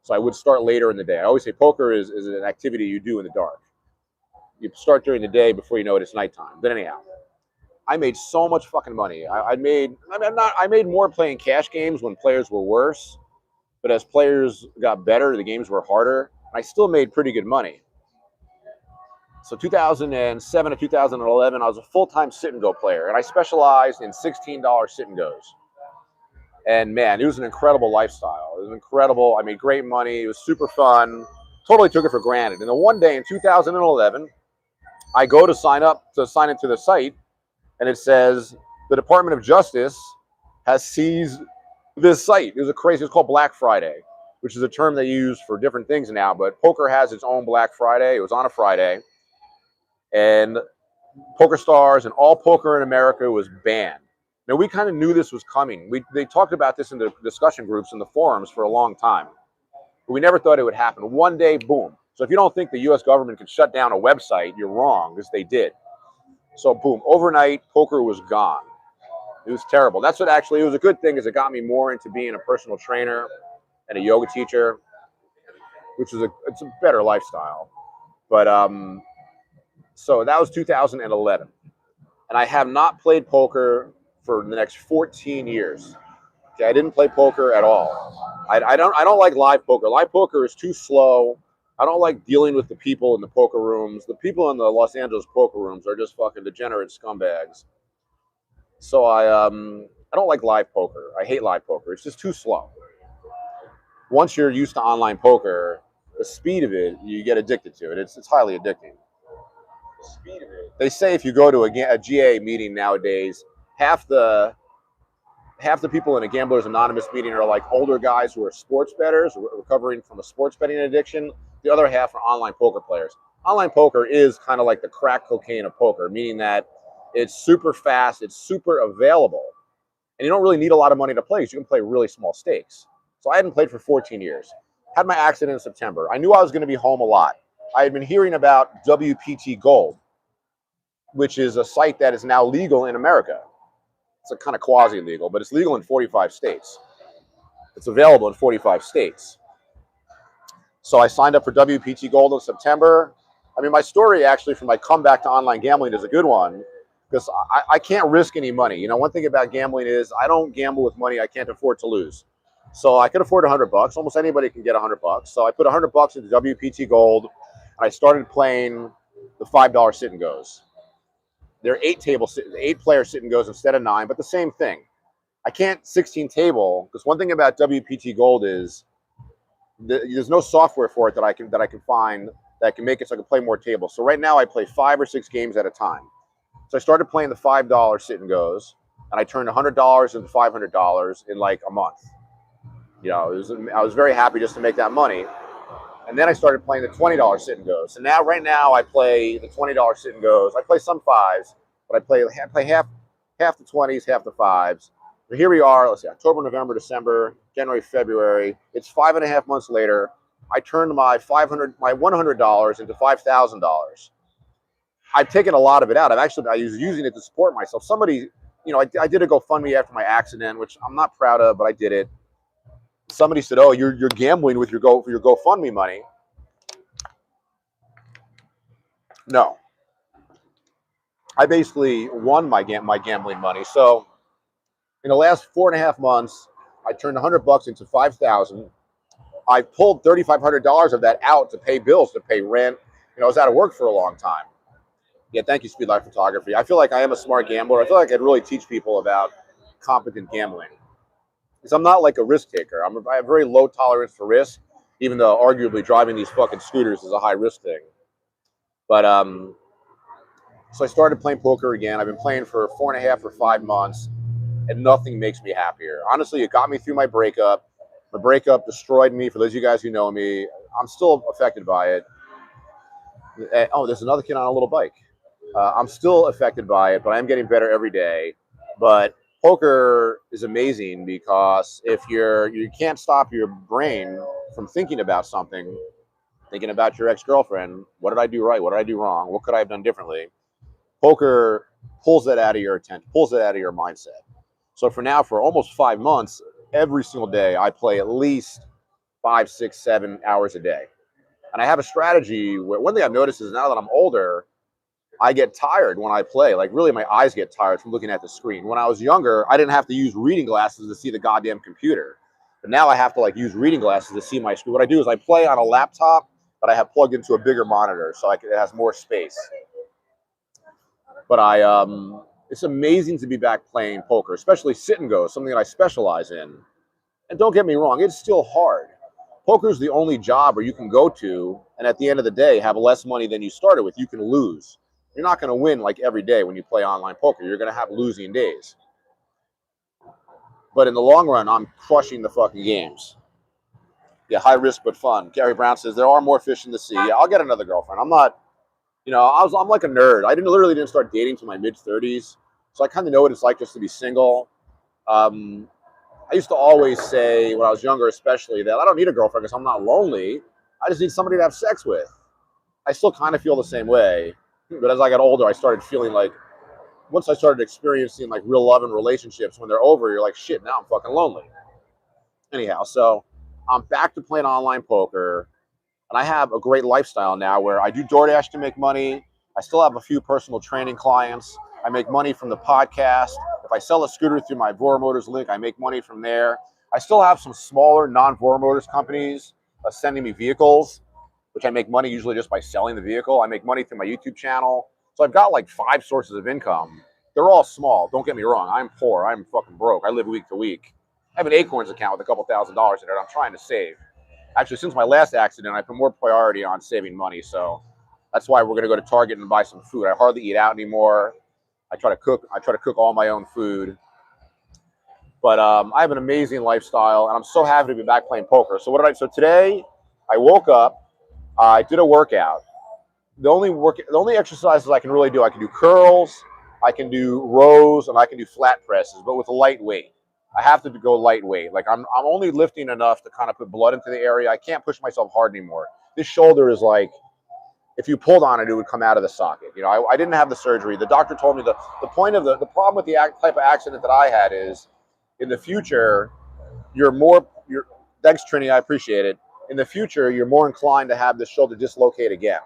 So I would start later in the day. I always say poker is an activity you do in the dark. You start during the day before you know it, it's nighttime. But anyhow, I made so much fucking money. I made more playing cash games when players were worse. But as players got better, the games were harder. I still made pretty good money. So 2007 to 2011, I was a full-time sit and go player, and I specialized in $16 sit and goes. And man, it was an incredible lifestyle. It was incredible. I made great money. It was super fun. Totally took it for granted. And then one day in 2011, I go to sign into the site, and it says the Department of Justice has seized this site. It was crazy. It's called Black Friday, which is a term they use for different things now. But poker has its own Black Friday. It was on a Friday, and PokerStars and all poker in America was banned. Now, we kind of knew this was coming. They talked about this in the discussion groups and the forums for a long time. But we never thought it would happen. One day, boom. So if you don't think the U.S. government could shut down a website, you're wrong, because they did. So boom, overnight, poker was gone. It was terrible. That's what actually, it was a good thing, is it got me more into being a personal trainer and a yoga teacher, which is it's a better lifestyle. But so that was 2011. And I have not played poker for the next 14 years. Okay, I didn't play poker at all. I don't like live poker. Live poker is too slow. I don't like dealing with the people in the poker rooms. The people in the Los Angeles poker rooms are just fucking degenerate scumbags. So I don't like live poker. I hate live poker. It's just too slow. Once you're used to online poker, the speed of it, you get addicted to it. It's highly addicting. The speed of it. They say if you go to a GA meeting nowadays, half the people in a Gamblers Anonymous meeting are like older guys who are sports bettors, recovering from a sports betting addiction. The other half are online poker players. Online poker is kind of like the crack cocaine of poker, meaning that it's super fast, it's super available, and you don't really need a lot of money to play because you can play really small stakes. So I hadn't played for 14 years. Had my accident in September. I knew I was going to be home a lot. I had been hearing about WPT Gold, which is a site that is now legal in America. It's a kind of quasi-legal, but it's legal in 45 states. It's available in 45 states. So I signed up for WPT Gold in September. I mean, my story actually from my comeback to online gambling is a good one because I can't risk any money. You know, one thing about gambling is I don't gamble with money I can't afford to lose. So I could afford $100. Almost anybody can get $100. So I put $100 into WPT Gold, and I started playing the $5 sit and goes. They're 8-player sit and goes instead of 9, but the same thing. I can't 16 table because one thing about WPT Gold is there's no software for it that I can find that can make it so I can play more tables. So right now I play 5 or 6 games at a time. So I started playing the $5 sit and goes, and I turned $100 into $500 in like a month. You know, I was very happy just to make that money. And then I started playing the $20 sit and goes. So now, right now, I play the $20 sit and goes. I play some 5s, but I play half the 20s, half the 5s. But here we are. Let's see, October, November, December, January, February. It's 5.5 months later. I turned my $100 into $5,000. I've taken a lot of it out. I was using it to support myself. Somebody, you know, I did a GoFundMe after my accident, which I'm not proud of, but I did it. Somebody said, "Oh, you're gambling with your GoFundMe money." No, I basically won my gambling money. So in the last 4.5 months, I turned $100 into 5,000. I pulled $3,500 of that out to pay bills, to pay rent. You know, I was out of work for a long time. Yeah, thank you, Speedlight Photography. I feel like I am a smart gambler. I feel like I could really teach people about competent gambling. Because I'm not like a risk taker. I have very low tolerance for risk, even though arguably driving these fucking scooters is a high risk thing. But so I started playing poker again. I've been playing for 4.5 or 5 months, and nothing makes me happier. Honestly, it got me through my breakup. My breakup destroyed me. For those of you guys who know me, I'm still affected by it. Oh, there's another kid on a little bike. I'm still affected by it, but I'm getting better every day. But poker is amazing because if you can't stop your brain from thinking about something, thinking about your ex-girlfriend, what did I do right? What did I do wrong? What could I have done differently? Poker pulls that out of your attention, pulls that out of your mindset. So for almost 5 months, every single day, I play at least 5, 6, 7 hours a day. And I have a strategy where one thing I've noticed is now that I'm older, I get tired when I play. Like really, my eyes get tired from looking at the screen. When I was younger, I didn't have to use reading glasses to see the goddamn computer. But now I have to like use reading glasses to see my screen. What I do is I play on a laptop that I have plugged into a bigger monitor, so it has more space. But it's amazing to be back playing poker, especially sit and go, something that I specialize in. And don't get me wrong, it's still hard. Poker is the only job where you can go to, and at the end of the day, have less money than you started with. You can lose. You're not going to win like every day when you play online poker. You're going to have losing days. But in the long run, I'm crushing the fucking games. Yeah, high risk but fun. Gary Brown says, there are more fish in the sea. Yeah, I'll get another girlfriend. I'm not, you know, I'm like a nerd. I literally didn't start dating until my mid-30s. So I kind of know what it's like just to be single. I used to always say, when I was younger especially, that I don't need a girlfriend because I'm not lonely. I just need somebody to have sex with. I still kind of feel the same way. But as I got older, I started feeling like, once I started experiencing like real love and relationships, when they're over, you're like, shit, now I'm fucking lonely. Anyhow, so I'm back to playing online poker, and I have a great lifestyle now where I do DoorDash to make money. I still have a few personal training clients. I make money from the podcast. If I sell a scooter through my Voromotors link, I make money from there. I still have some smaller non-Voromotors companies sending me vehicles, which I make money usually just by selling the vehicle. I make money through my YouTube channel. So I've got like 5 sources of income. They're all small. Don't get me wrong. I'm poor. I'm fucking broke. I live week to week. I have an Acorns account with a couple $1,000s in it. I'm trying to save. Actually, since my last accident, I put more priority on saving money. So that's why we're going to go to Target and buy some food. I hardly eat out anymore. I try to cook all my own food. But I have an amazing lifestyle, and I'm so happy to be back playing poker. So so today, I woke up, I did a workout. The only exercises I can really do, I can do curls, I can do rows, and I can do flat presses, but with a light weight. I have to go lightweight. Like I'm only lifting enough to kind of put blood into the area. I can't push myself hard anymore. This shoulder is like, if you pulled on it, it would come out of the socket. You know, I didn't have the surgery. The doctor told me the problem with the type of accident that I had is, in the future, thanks Trini, I appreciate it. In the future, you're more inclined to have the shoulder dislocate again.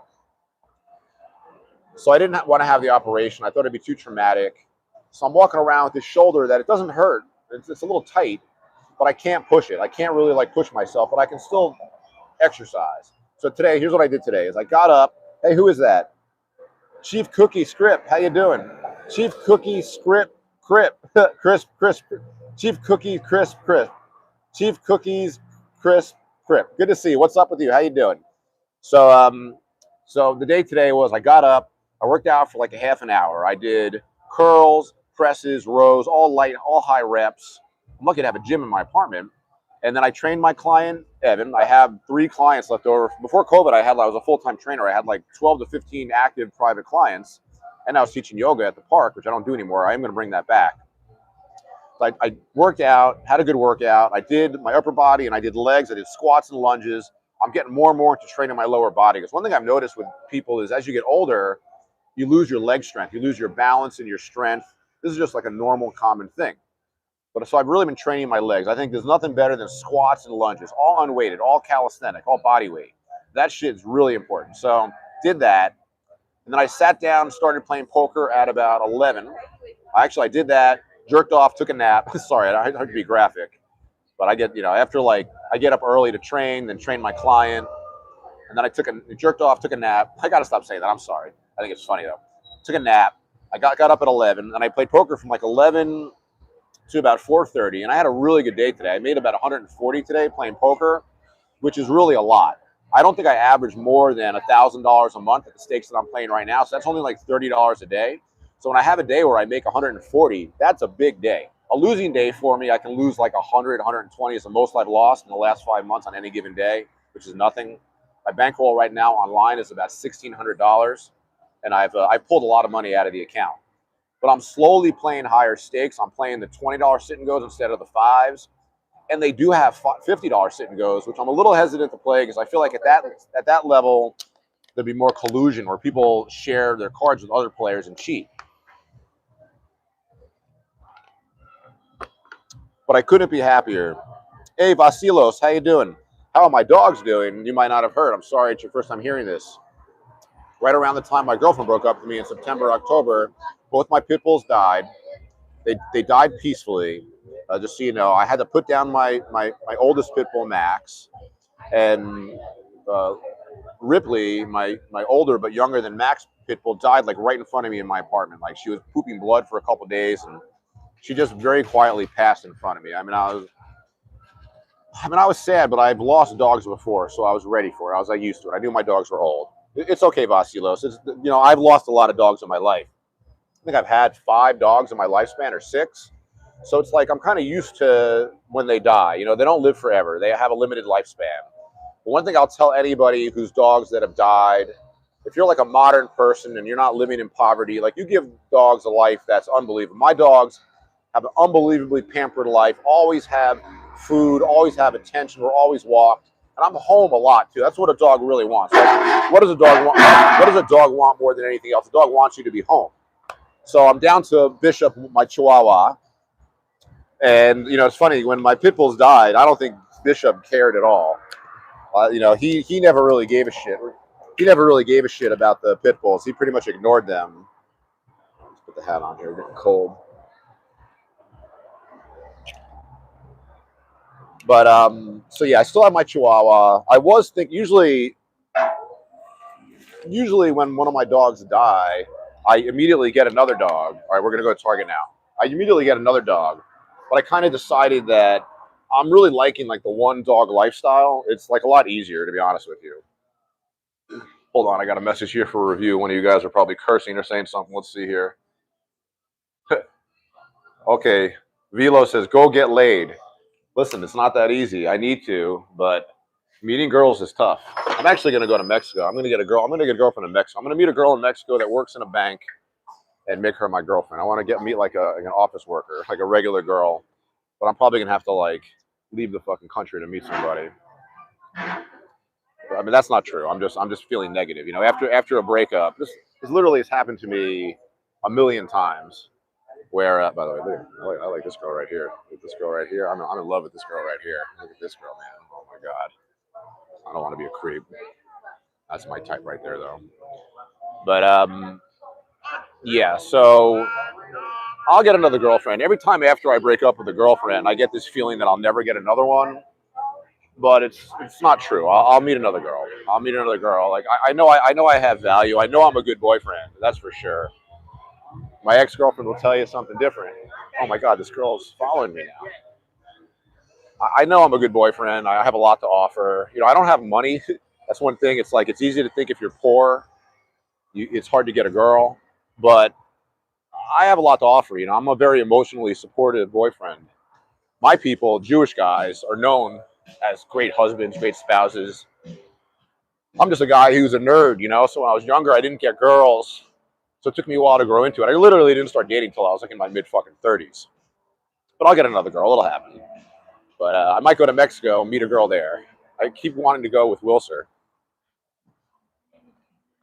So I didn't want to have the operation. I thought it'd be too traumatic. So I'm walking around with this shoulder that it doesn't hurt. It's a little tight, but I can't push it. I can't really like push myself, but I can still exercise. So today, here's what I did today: is I got up. Hey, who is that? Chief Cookie Script. How you doing? Chief Cookie Script Crip Crisp Crisp. Chief Cookie Crisp Crisp. Chief Cookies Crisp Crip. Good to see you. What's up with you? How you doing? So the day today was, I got up, I worked out for like a half an hour. I did curls, presses, rows, all light, all high reps. I'm lucky to have a gym in my apartment. And then I trained my client, Evan. I have 3 clients left over. Before COVID, I was a full-time trainer. I had like 12 to 15 active private clients. And I was teaching yoga at the park, which I don't do anymore. I am going to bring that back. So I worked out, had a good workout. I did my upper body and I did legs. I did squats and lunges. I'm getting more and more into training my lower body. Because one thing I've noticed with people is, as you get older, you lose your leg strength. You lose your balance and your strength. This is just like a normal, common thing. But so I've really been training my legs. I think there's nothing better than squats and lunges, all unweighted, all calisthenic, all body weight. That shit's really important. So did that. And then I sat down, started playing poker at about 11. I did that, jerked off, took a nap. Sorry, I hate to be graphic. But I get, after I get up early to train, then train my client. And then I jerked off, took a nap. I got to stop saying that. I'm sorry. I think it's funny, though. Took a nap. I got up at 11, and I played poker from like 11 to about 4:30, and I had a really good day today. I made about 140 today playing poker, which is really a lot. I don't think I average more than $1,000 a month at the stakes that I'm playing right now, so that's only like $30 a day. So when I have a day where I make 140, that's a big day. A losing day for me, I can lose like 100, 120 is the most I've lost in the last 5 months on any given day, which is nothing. My bankroll right now online is about $1,600, and I pulled a lot of money out of the account. But I'm slowly playing higher stakes. I'm playing the $20 sit and goes instead of the 5s. And they do have $50 sit and goes, which I'm a little hesitant to play because I feel like at that level, there'd be more collusion where people share their cards with other players and cheat. But I couldn't be happier. Hey, Vasilos, how you doing? How are my dogs doing? You might not have heard. I'm sorry it's your first time hearing this. Right around the time my girlfriend broke up with me in September, October, both my pit bulls died. They died peacefully. Just so you know, I had to put down my oldest pit bull, Max, and Ripley, my older but younger than Max pit bull, died like right in front of me in my apartment. Like, she was pooping blood for a couple days, and she just very quietly passed in front of me. I mean, I was sad, but I've lost dogs before, so I was ready for it. I was like used to it. I knew my dogs were old. It's okay, Vasilos. I've lost a lot of dogs in my life. I think I've had 5 dogs in my lifespan, or 6. So it's like I'm kind of used to when they die. They don't live forever. They have a limited lifespan. But one thing I'll tell anybody whose dogs that have died, if you're like a modern person and you're not living in poverty, like, you give dogs a life that's unbelievable. My dogs have an unbelievably pampered life, always have food, always have attention, we're always walked. And I'm home a lot too. That's what a dog really wants. Like, what does a dog want? What does a dog want more than anything else? A dog wants you to be home. So I'm down to Bishop, my Chihuahua. And, it's funny, when my pit bulls died, I don't think Bishop cared at all. He never really gave a shit. He never really gave a shit about the pit bulls. He pretty much ignored them. Let's put the hat on here, getting cold. But, so yeah, I still have my Chihuahua. I was thinking, usually when one of my dogs die, I immediately get another dog. All right, we're gonna go to Target now. I immediately get another dog, but I kind of decided that I'm really liking like the one dog lifestyle. It's like a lot easier, to be honest with you. Hold on, I got a message here for a review. One of you guys are probably cursing or saying something. Let's see here. Okay, Velo says, "Go get laid." Listen, it's not that easy. I need to, but meeting girls is tough. I'm actually going to go to Mexico. I'm going to get a girl. I'm going to get a girlfriend in Mexico. I'm going to meet a girl in Mexico that works in a bank and make her my girlfriend. I want to meet like an office worker, like a regular girl. But I'm probably going to have to like leave the fucking country to meet somebody. I mean, that's not true. I'm just feeling negative. You know, after a breakup, this literally has happened to me a million times. Where, by the way, look, I like this girl right here. Look at this girl right here. I'm in love with this girl right here. Look at this girl, man. Oh my god. I don't want to be a creep. That's my type right there, though. But yeah. So I'll get another girlfriend. Every time after I break up with a girlfriend, I get this feeling that I'll never get another one. But it's not true. I'll meet another girl. I'll meet another girl. Like I know I have value. I know I'm a good boyfriend. That's for sure. My ex-girlfriend will tell you something different. Oh my god, this girl's following me now. I know I'm a good boyfriend. I have a lot to offer. You know, I don't have money. That's one thing. It's like it's easy to think if you're poor, it's hard to get a girl. But I have a lot to offer. You know, I'm a very emotionally supportive boyfriend. My people, Jewish guys, are known as great husbands, great spouses. I'm just a guy who's a nerd, you know. So when I was younger, I didn't get girls. So it took me a while to grow into it. I literally didn't start dating until I was like in my mid fucking 30s. But I'll get another girl. It'll happen. But I might go to Mexico, meet a girl there. I keep wanting to go with Wilser.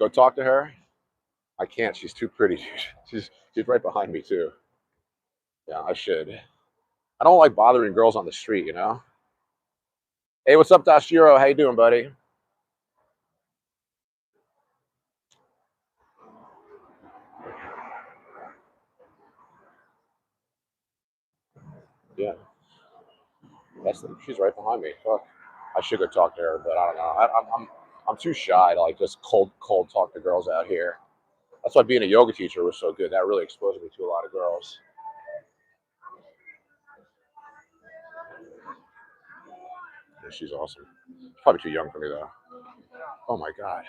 Go talk to her. I can't. She's too pretty, dude. She's right behind me too. Yeah, I should. I don't like bothering girls on the street, you know. Hey, what's up, Dashiro? How you doing, buddy? Yeah, she's right behind me. Fuck. I should go talk to her, but I don't know. I'm too shy to like just cold talk to girls out here. That's why being a yoga teacher was so good. That really exposed me to a lot of girls. Yeah, she's awesome. She's probably too young for me though. Oh my god,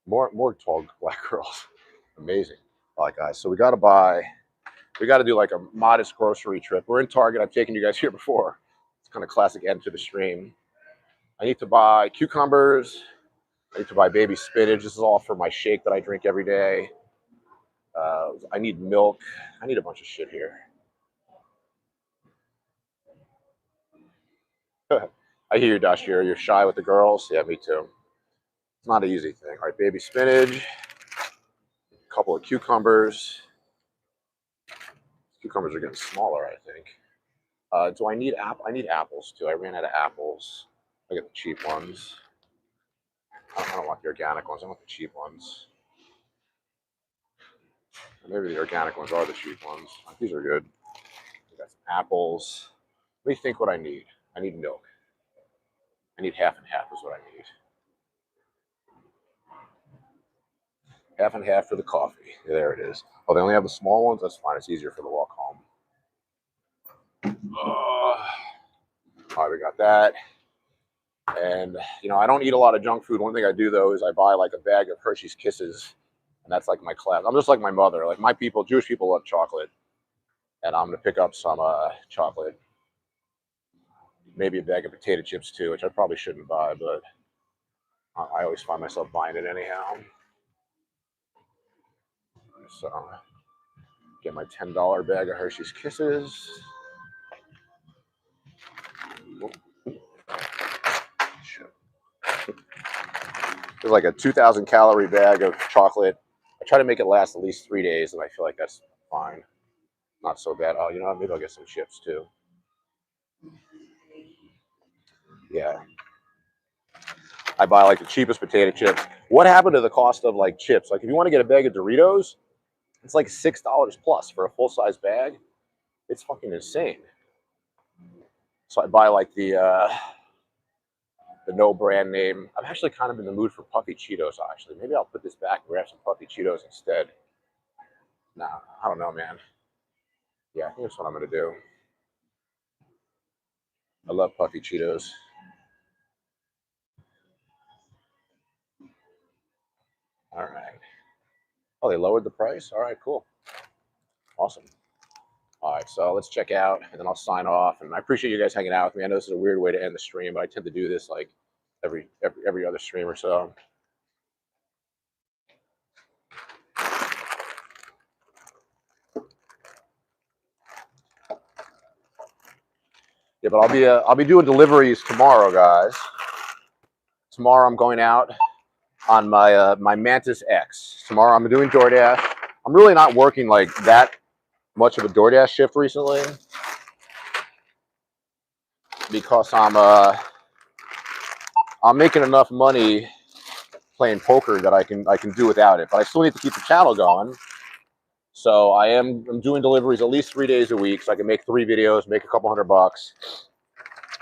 more tall black girls. Amazing. All right, guys. So we got to do like a modest grocery trip. We're in Target. I've taken you guys here before. It's kind of classic end to the stream. I need to buy cucumbers. I need to buy baby spinach. This is all for my shake that I drink every day. I need milk. I need a bunch of shit here. I hear you, Dashir. You're shy with the girls. Yeah, me too. It's not an easy thing. All right, baby spinach. A couple of cucumbers. Cucumbers are getting smaller, I think. Do I need apple? I need apples too. I ran out of apples. I get the cheap ones. I don't want the organic ones. I want the cheap ones. Maybe the organic ones are the cheap ones. These are good. I got some apples. Let me think what I need. I need milk. I need half and half is what I need. Half and half for the coffee. There it is. Oh, they only have the small ones? That's fine. It's easier for the walk home. All right, we got that. And, you know, I don't eat a lot of junk food. One thing I do, though, is I buy like a bag of Hershey's Kisses. And that's like my class. I'm just like my mother. Like my people, Jewish people love chocolate. And I'm going to pick up some chocolate. Maybe a bag of potato chips, too, which I probably shouldn't buy, but I always find myself buying it anyhow. So, get my $10 bag of Hershey's Kisses. There's like a 2,000 calorie bag of chocolate. I try to make it last at least 3 days, and I feel like that's fine. Not so bad. Oh, you know what? Maybe I'll get some chips too. Yeah. I buy like the cheapest potato chips. What happened to the cost of like chips? Like if you want to get a bag of Doritos, it's like $6 plus for a full size bag. It's fucking insane. So I buy like the no brand name. I'm actually kind of in the mood for puffy Cheetos. Actually, maybe I'll put this back and grab some puffy Cheetos instead. Nah, I don't know, man. Yeah, I think that's what I'm gonna do. I love puffy Cheetos. All right. Oh, they lowered the price? All right, cool. Awesome. All right, so let's check out, and then I'll sign off. And I appreciate you guys hanging out with me. I know this is a weird way to end the stream, but I tend to do this like every other stream or so. Yeah, but I'll be doing deliveries tomorrow, guys. Tomorrow I'm going out on my my Mantis X. Tomorrow I'm doing DoorDash. I'm really not working like that much of a DoorDash shift recently because I'm making enough money playing poker that I can do without it. But I still need to keep the channel going. So I'm doing deliveries at least 3 days a week, so I can make 3 videos, make a couple $100.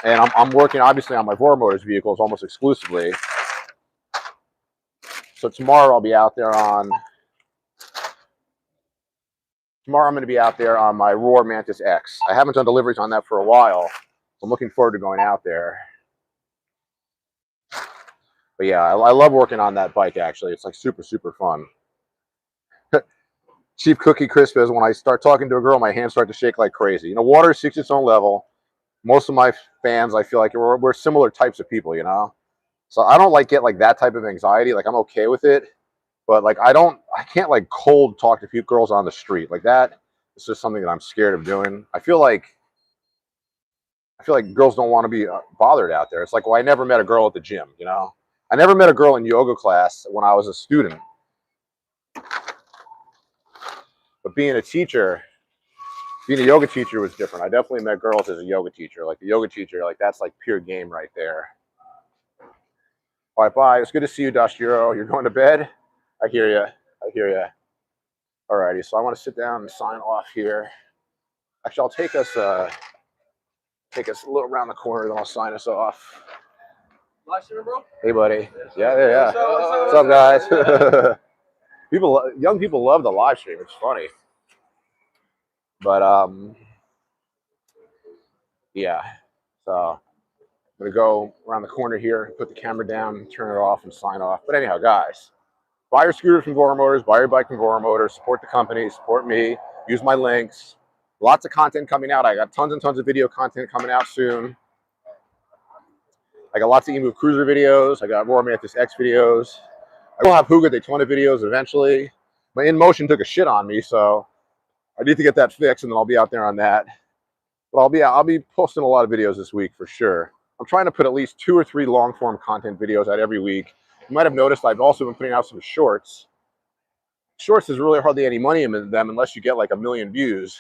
And I'm working obviously on my Voromotors vehicles almost exclusively. So tomorrow I'll be out there on. Tomorrow I'm going to be out there on my Roar Mantis X. I haven't done deliveries on that for a while. So I'm looking forward to going out there. But yeah, I love working on that bike. Actually, it's like super fun. Chief Cookie Crisp is when I start talking to a girl, my hands start to shake like crazy. You know, water seeks its own level. Most of my fans, I feel like we're similar types of people, you know. So I don't like get like that type of anxiety. Like I'm okay with it, but like I can't like cold talk to few girls on the street like that. It's just something that I'm scared of doing. I feel like girls don't want to be bothered out there. It's like, well, I never met a girl at the gym, you know. I never met a girl in yoga class when I was a student. But being a teacher, being a yoga teacher was different. I definitely met girls as a yoga teacher. Like the yoga teacher, like that's like pure game right there. All right, bye. It's good to see you, Dashiro. You're going to bed? I hear you. I hear you. All righty. So I want to sit down and sign off here. Actually, I'll take us a little around the corner, then I'll sign us off. Live stream, bro? Hey, buddy. Yeah. What's up, guys? Young people love the live stream. It's funny. But yeah. So I'm gonna go around the corner here, put the camera down, turn it off, and sign off. But anyhow, guys, buy your scooter from Voromotors, buy your bike from Voromotors, support the company, support me, use my links. Lots of content coming out. I got tons and tons of video content coming out soon. I got lots of eMove Cruiser videos. I got Roar Mantis X videos. I will have Huga Daytona videos eventually. My InMotion took a shit on me, so I need to get that fixed, and then I'll be out there on that. But I'll be posting a lot of videos this week for sure. I'm trying to put at least 2 or 3 long-form content videos out every week. You might have noticed I've also been putting out some shorts. Shorts is really hardly any money in them unless you get like 1 million views.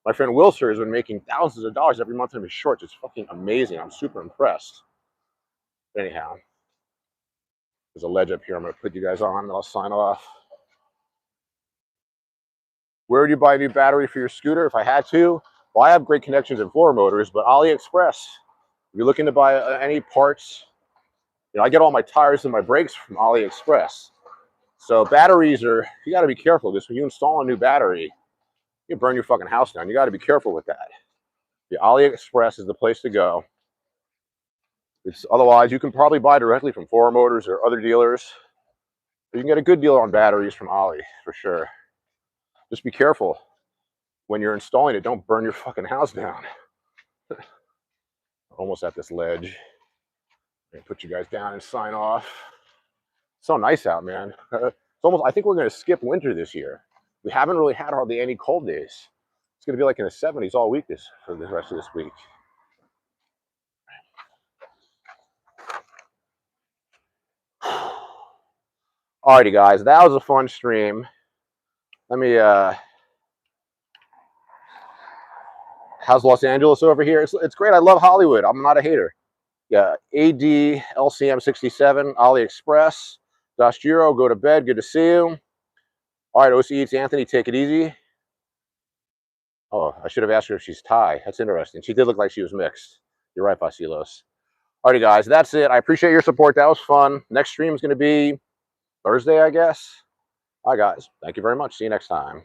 My friend Wilser has been making thousands of dollars every month from his shorts. It's fucking amazing. I'm super impressed. But anyhow, there's a ledge up here. I'm going to put you guys on, and I'll sign off. Where would you buy a new battery for your scooter? If I had to, well, I have great connections in Voromotors, but AliExpress. If you're looking to buy any parts, you know, I get all my tires and my brakes from AliExpress. So batteries you got to be careful because when you install a new battery, you burn your fucking house down. You got to be careful with that. The AliExpress is the place to go. Otherwise, you can probably buy directly from Voromotors or other dealers. But you can get a good deal on batteries from Ali for sure. Just be careful when you're installing it. Don't burn your fucking house down. Almost at this ledge. I'm gonna put you guys down and sign off. It's so nice out, man. It's almost. I think we're gonna skip winter this year. We haven't really had hardly any cold days. It's gonna be like in the 70s all week for the rest of this week. Alrighty, guys, that was a fun stream. Let me. How's Los Angeles over here? It's great. I love Hollywood. I'm not a hater. Yeah, AD LCM 67 AliExpress. Dashiro, go to bed. Good to see you. All right, OC Eats Anthony, take it easy. Oh, I should have asked her if she's Thai. That's interesting. She did look like she was mixed. You're right, Basilos. Alrighty, guys, that's it. I appreciate your support. That was fun. Next stream is going to be Thursday, I guess. Bye, guys. Thank you very much. See you next time.